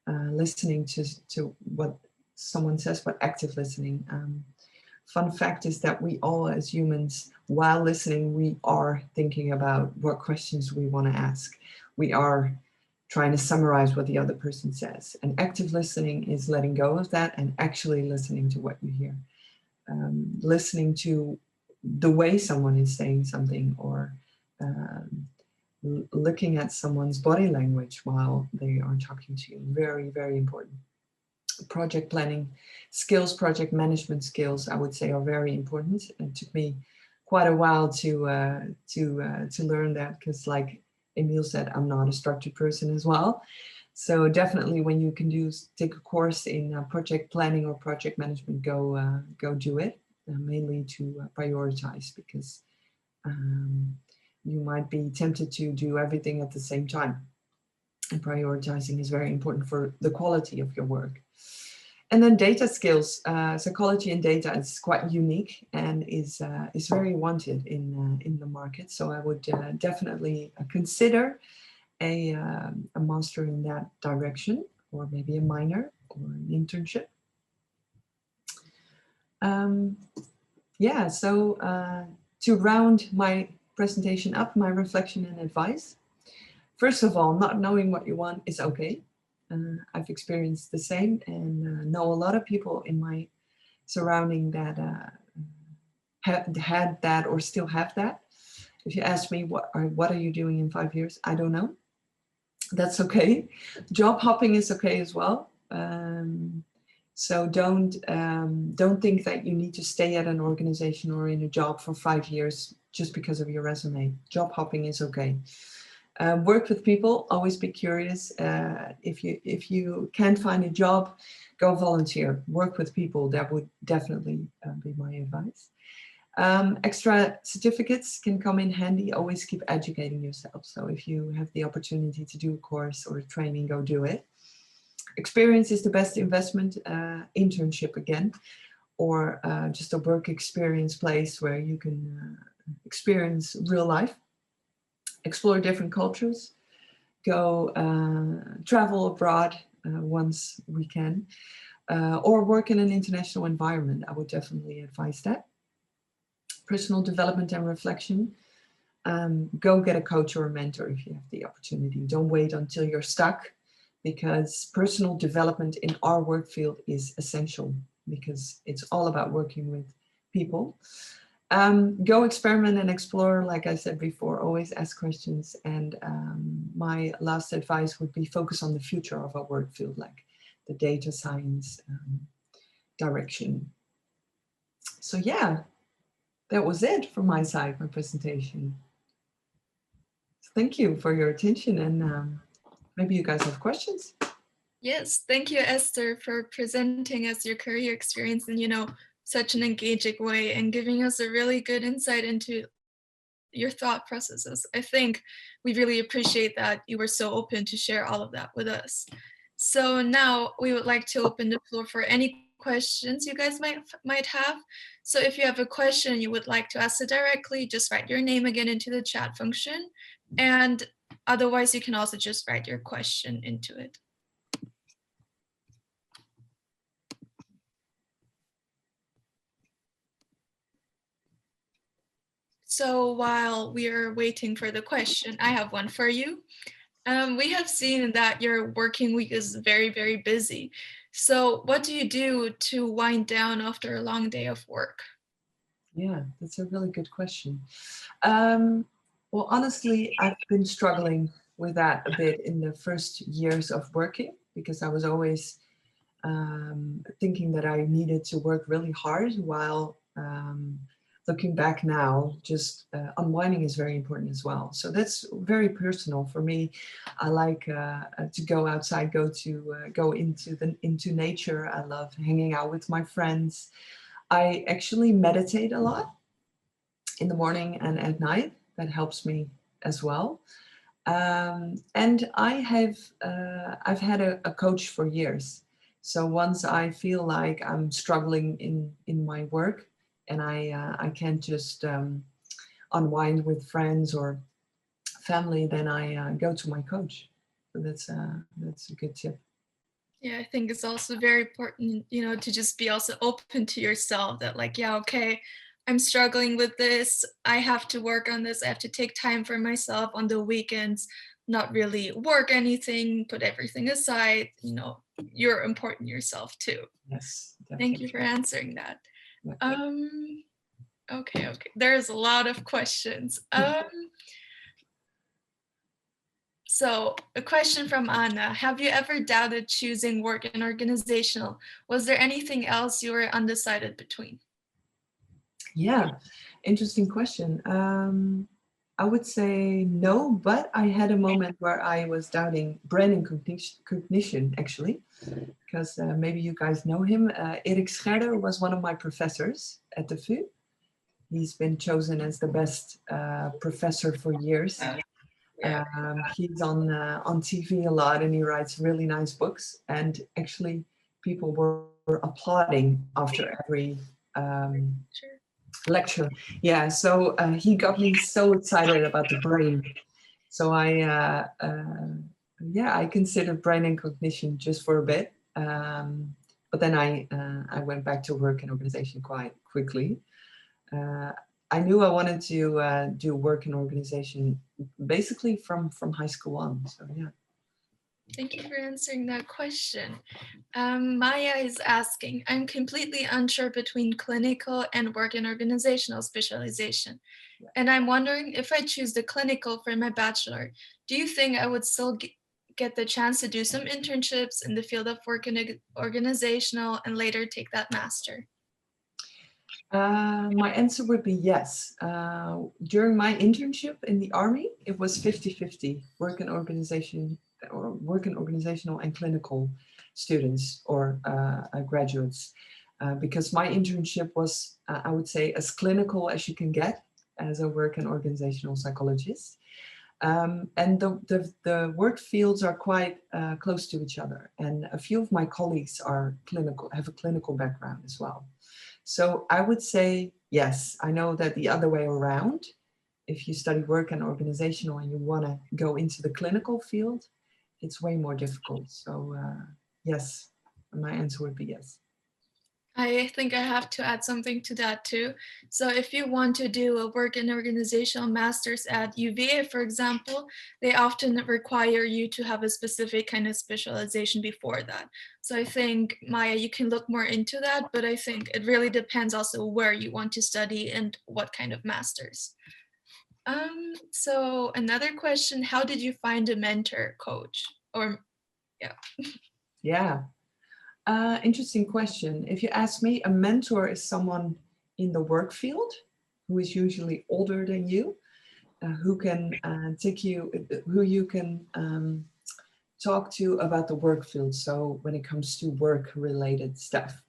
listening to what someone says, but active listening. Fun fact is that we all as humans, while listening, we are thinking about what questions we want to ask. We are trying to summarize what the other person says. And active listening is letting go of that and actually listening to what you hear. Listening to the way someone is saying something, or looking at someone's body language while they are talking to you. Very, very important. Project planning skills, project management skills, I would say, are very important. It took me quite a while to learn that, because like Emile said, I'm not a structured person as well. So definitely when you can take a course in project planning or project management, go do it, mainly to prioritize, because you might be tempted to do everything at the same time. And prioritizing is very important for the quality of your work. And then data skills, psychology and data is quite unique and is very wanted in the market. So I would definitely consider a master in that direction, or maybe a minor or an internship. Yeah, so to round my presentation up, my reflection and advice. First of all, not knowing what you want is okay. I've experienced the same, and know a lot of people in my surrounding that had that or still have that. If you ask me what are you doing in 5 years, I don't know. That's okay. Job hopping is okay as well. So don't think that you need to stay at an organization or in a job for 5 years just because of your resume. Job hopping is okay. Work with people, always be curious. If you can't find a job, go volunteer, work with people. That would definitely be my advice. Extra certificates can come in handy. Always keep educating yourself. So if you have the opportunity to do a course or a training, go do it. Experience is the best investment. Internship again, or just a work experience place where you can experience real life. Explore different cultures, go travel abroad once we can, or work in an international environment. I would definitely advise that. Personal development and reflection. Go get a coach or a mentor if you have the opportunity. Don't wait until you're stuck, because personal development in our work field is essential, because it's all about working with people. Go experiment and explore, like I said before, always ask questions. And my last advice would be focus on the future of our work field, like the data science direction. So yeah, that was it from my side, my presentation. Thank you for your attention, and maybe you guys have questions.
Yes, thank you, Esther, for presenting us your career experience in, such an engaging way and giving us a really good insight into your thought processes. I think we really appreciate that you were so open to share all of that with us. So now we would like to open the floor for any questions you guys might have. So if you have a question you would like to ask it directly, just write your name again into the chat function. And otherwise, you can also just write your question into it. So while we are waiting for the question, I have one for you. We have seen that your working week is very, very busy. So what do you do to wind down after a long day of work?
Yeah, that's a really good question. Well, honestly, I've been struggling with that a bit in the first years of working because I was always thinking that I needed to work really hard, while looking back now, just unwinding is very important as well. So that's very personal for me. I like to go outside, go into nature. I love hanging out with my friends. I actually meditate a lot in the morning and at night. That helps me as well. And I've had a coach for years. So once I feel like I'm struggling in my work and I can't just unwind with friends or family, then I go to my coach. So that's a good tip.
Yeah, I think it's also very important, to just be also open to yourself that like, yeah, okay, I'm struggling with this. I have to work on this. I have to take time for myself on the weekends, not really work anything, put everything aside. You're important yourself too.
Yes.
Thank you for answering that. Okay. There's a lot of questions. So a question from Anna. Have you ever doubted choosing work and organizational? Was there anything else you were undecided between?
Yeah, interesting question. I would say no, but I had a moment where I was doubting brain and cognition actually, because maybe you guys know him. Erik Scherder was one of my professors at the VU. He's been chosen as the best professor for years. He's on TV a lot and he writes really nice books. And actually, people were applauding after every lecture. Yeah, so he got me so excited about the brain. So I considered brain and cognition just for a bit. But then I went back to work and organization quite quickly. I knew I wanted to do work and organization basically from high school on. So yeah.
Thank you for answering that question. Maya is asking, I'm completely unsure between clinical and work and organizational specialization.
Yeah.
And I'm wondering if I choose the clinical for my bachelor, do you think I would still get the chance to do some internships in the field of work and organizational and later take that master?
My answer would be yes. During my internship in the Army, it was 50-50 work and organization, or work and organizational and clinical students or graduates, because my internship was, I would say, as clinical as you can get as a work and organizational psychologist. And the work fields are quite close to each other. And a few of my colleagues are clinical, have a clinical background as well. So I would say, yes, I know that the other way around, if you study work and organizational and you want to go into the clinical field, it's way more difficult. So yes, my answer would be yes.
I think I have to add something to that too. So if you want to do a work and organizational master's at UVA, for example, they often require you to have a specific kind of specialization before that. So I think, Maya, you can look more into that, but I think it really depends also where you want to study and what kind of master's. So another question, how did you find a mentor coach? Or yeah.
Yeah. Interesting question. If you ask me, a mentor is someone in the work field who is usually older than you, who can take you, who you can talk to about the work field. So when it comes to work related stuff.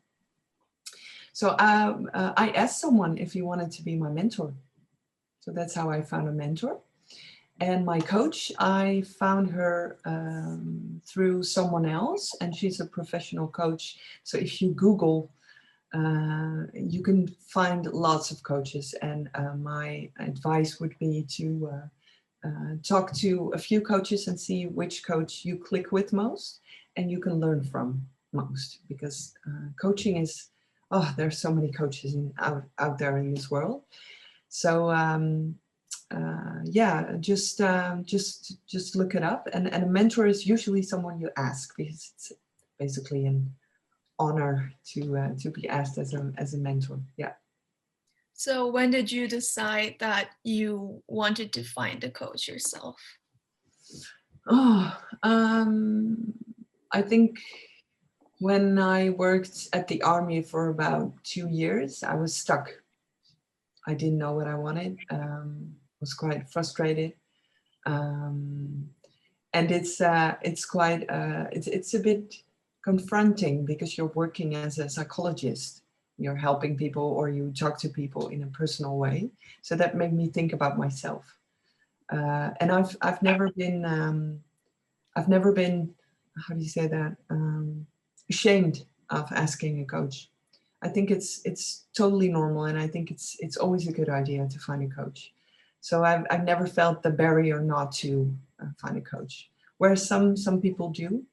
So I asked someone if he wanted to be my mentor. So that's how I found a mentor. And my coach, I found her through someone else, and she's a professional coach. So if you Google, you can find lots of coaches. And my advice would be to talk to a few coaches and see which coach you click with most and you can learn from most, because coaching is, there's so many coaches out there in this world. So yeah, just look it up. And a mentor is usually someone you ask, because it's basically an honor to be asked as a mentor. Yeah.
So when did you decide that you wanted to find a coach yourself?
I think when I worked at the army for about 2 years, I was stuck. I didn't know what I wanted. Was quite frustrated, and it's a bit confronting, because you're working as a psychologist. You're helping people, or you talk to people in a personal way. So that made me think about myself. And I've never been how do you say that, ashamed of asking a coach. I think it's totally normal, and I think it's always a good idea to find a coach. So I've never felt the barrier not to find a coach, whereas some people do.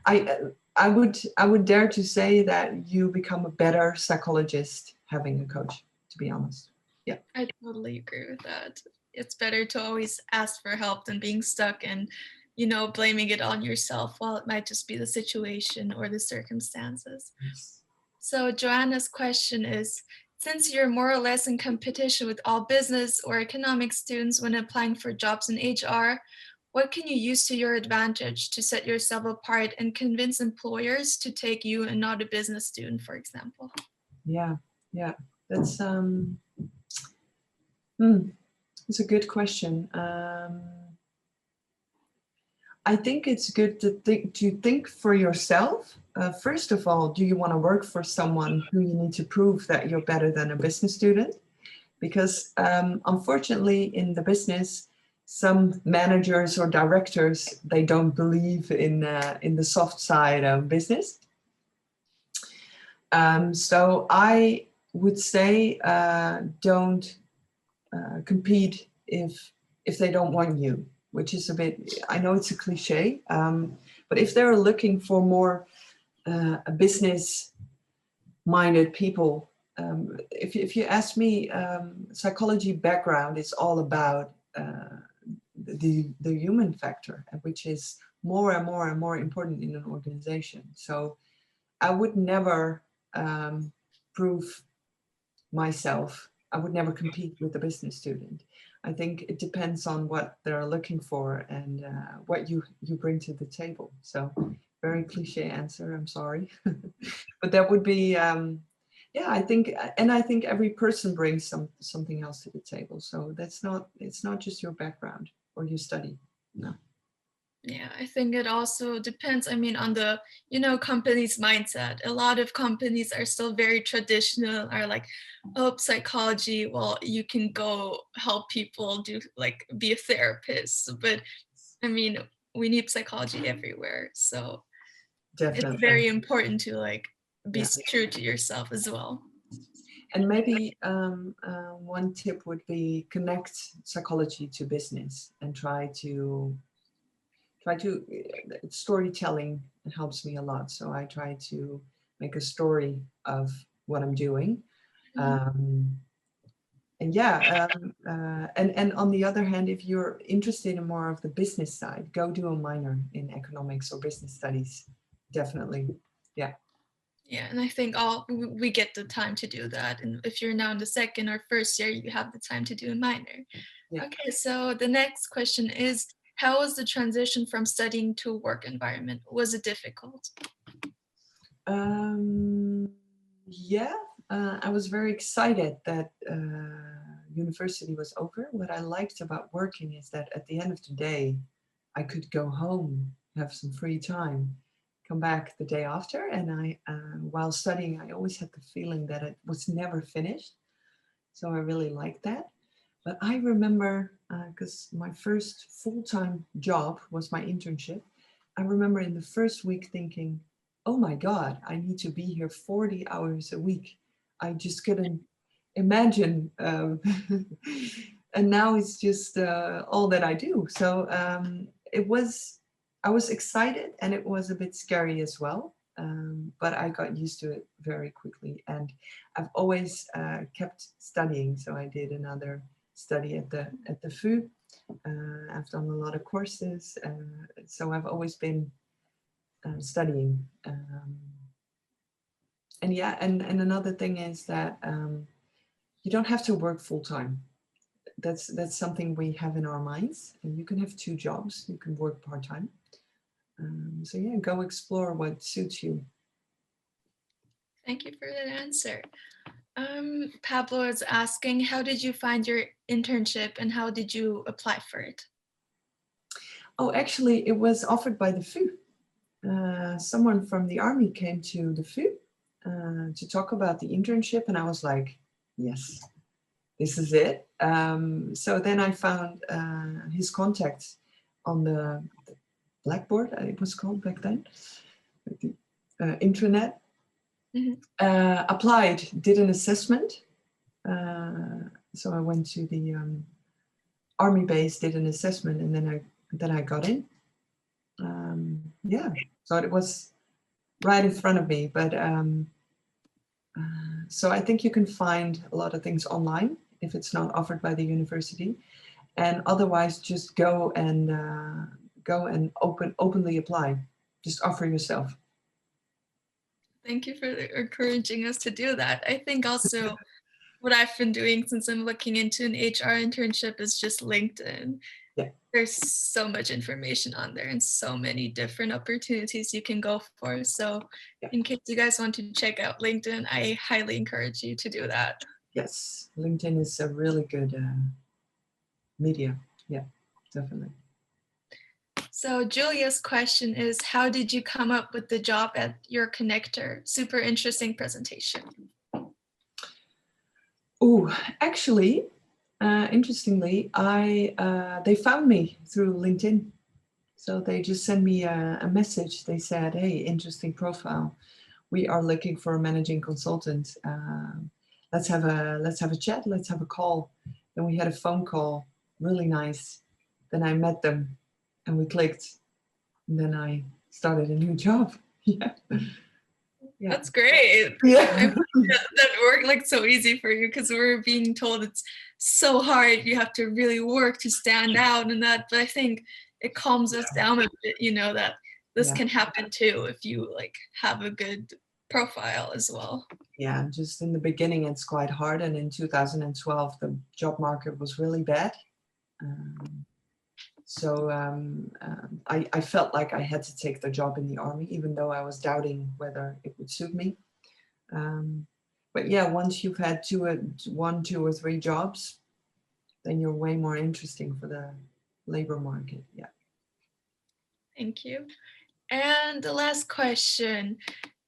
I would dare to say that you become a better psychologist having a coach, to be honest. Yeah.
I totally agree with that. It's better to always ask for help than being stuck and, blaming it on yourself, while it might just be the situation or the circumstances. So Joanna's question is, since you're more or less in competition with all business or economics students when applying for jobs in HR, what can you use to your advantage to set yourself apart and convince employers to take you and not a business student, for example?
Yeah, that's it's a good question. I think it's good to think for yourself. First of all, do you want to work for someone who you need to prove that you're better than a business student? Because unfortunately, in the business, some managers or directors, they don't believe in the soft side of business. So I would say don't compete if they don't want you, which is a bit, I know it's a cliche, but if they're looking for more business-minded people, if you ask me, psychology background is all about the human factor, which is more and more and more important in an organization. So I would never prove myself. I would never compete with a business student. I think it depends on what they're looking for and what you bring to the table. So very cliche answer, I'm sorry. But that would be, yeah, I think every person brings something else to the table. So it's not just your background or your study, no.
Yeah, I think it also depends, on the, company's mindset. A lot of companies are still very traditional, are like, oh, psychology, well, you can go help people be a therapist. But we need psychology everywhere. So
Definitely.
It's very important to be true to yourself as well.
And maybe one tip would be connect psychology to business and try to storytelling helps me a lot. So I try to make a story of what I'm doing. And on the other hand, if you're interested in more of the business side, go do a minor in economics or business studies. Definitely. Yeah.
Yeah, and I think we get the time to do that. And if you're now in the second or first year, you have the time to do a minor. Yeah. Okay, so the next question is, how was the transition from studying to a work environment? Was it difficult?
Yeah, I was very excited that university was over. What I liked about working is that at the end of the day, I could go home, have some free time, come back the day after. And while studying, I always had the feeling that it was never finished. So I really liked that. But I remember, because my first full-time job was my internship, I remember in the first week thinking, oh my God, I need to be here 40 hours a week. I just couldn't imagine. And now it's just all that I do. So I was excited, and it was a bit scary as well. But I got used to it very quickly, and I've always kept studying. So I did another study at the VU. I've done a lot of courses, so I've always been studying. And yeah, and another thing is that you don't have to work full time. That's something we have in our minds, and you can have 2 jobs. You can work part time. So yeah, go explore what suits you.
Thank you for that answer. Pablo is asking, how did you find your internship and how did you apply for it?
Oh, actually, it was offered by the VU. Someone from the army came to the VU to talk about the internship, and I was like, yes, this is it. So then I found his contacts on the Blackboard, it was called back then, the intranet. Mm-hmm. Applied, did an assessment. So I went to the army base, did an assessment, and then I got in. Yeah, so it was right in front of me. But so I think you can find a lot of things online if it's not offered by the university, and otherwise just go and openly apply. Just offer yourself.
Thank you for encouraging us to do that. I think also what I've been doing since I'm looking into an HR internship is just LinkedIn.
Yeah.
There's so much information on there and so many different opportunities you can go for. So in case you guys want to check out LinkedIn, I highly encourage you to do that.
Yes, LinkedIn is a really good media. Yeah, definitely.
So Julia's question is, how did you come up with the job at YourConnector? Super interesting presentation.
Oh, actually, interestingly, they found me through LinkedIn. So they just sent me a message. They said, hey, interesting profile. We are looking for a managing consultant. Let's have a chat. Let's have a call. Then we had a phone call. Really nice. Then I met them and we clicked. And then I started a new job. Yeah. Yeah.
That's great.
Yeah.
That worked like so easy for you, because we're being told it's so hard. You have to really work to stand out and that. But I think it calms us down a bit, that this can happen too if you like have a good profile as well.
Yeah, just in the beginning it's quite hard, and in 2012 the job market was really bad. So I felt like I had to take the job in the army, even though I was doubting whether it would suit me. But yeah, once you've had 1, 2, or 3 jobs, then you're way more interesting for the labor market. Yeah.
Thank you. And the last question,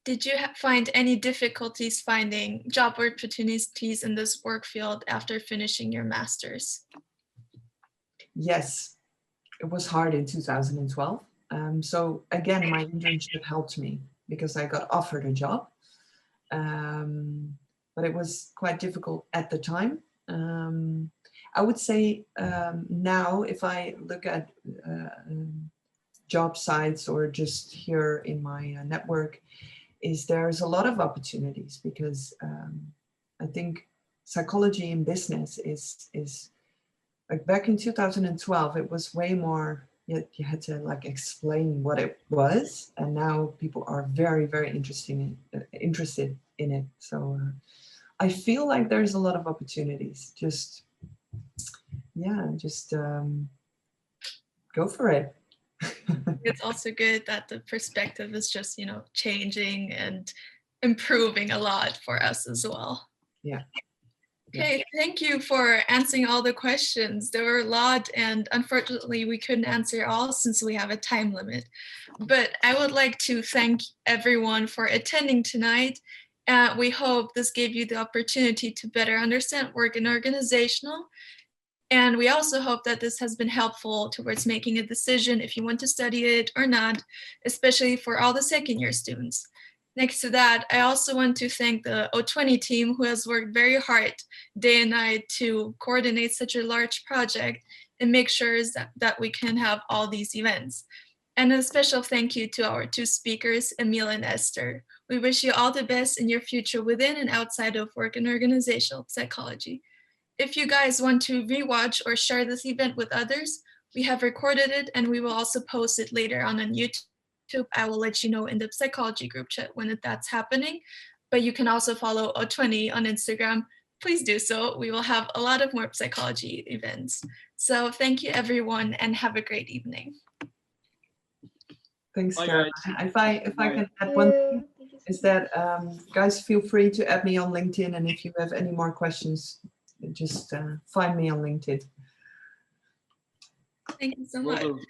did you find any difficulties finding job opportunities in this work field after finishing your master's?
Yes, it was hard in 2012. So again, my internship helped me because I got offered a job. But it was quite difficult at the time. I would say now, if I look at job sites or just here in my network, there's a lot of opportunities, because I think psychology in business is like back in 2012, it was way more, you had to like explain what it was, and now people are very, very interested in it. So I feel like there's a lot of opportunities. Just go for it.
It's also good that the perspective is just, changing and improving a lot for us as well.
Yeah.
Okay, thank you for answering all the questions. There were a lot, and unfortunately, we couldn't answer all since we have a time limit. But I would like to thank everyone for attending tonight. We hope this gave you the opportunity to better understand work in organizational. And we also hope that this has been helpful towards making a decision if you want to study it or not, especially for all the second year students. Next to that, I also want to thank the O20 team who has worked very hard day and night to coordinate such a large project and make sure that we can have all these events. And a special thank you to our two speakers, Emile and Esther. We wish you all the best in your future within and outside of work and organizational psychology. If you guys want to rewatch or share this event with others, we have recorded it and we will also post it later on YouTube. I will let you know in the psychology group chat when that's happening, but you can also follow O20 on Instagram. Please do so. We will have a lot of more psychology events. So thank you everyone and have a great evening.
Thanks,
Bye,
Caroline.
guys.
If I can add one thing, is that guys, feel free to add me on LinkedIn, and if you have any more questions, just find me on LinkedIn.
Thank you so
Will
much.
do.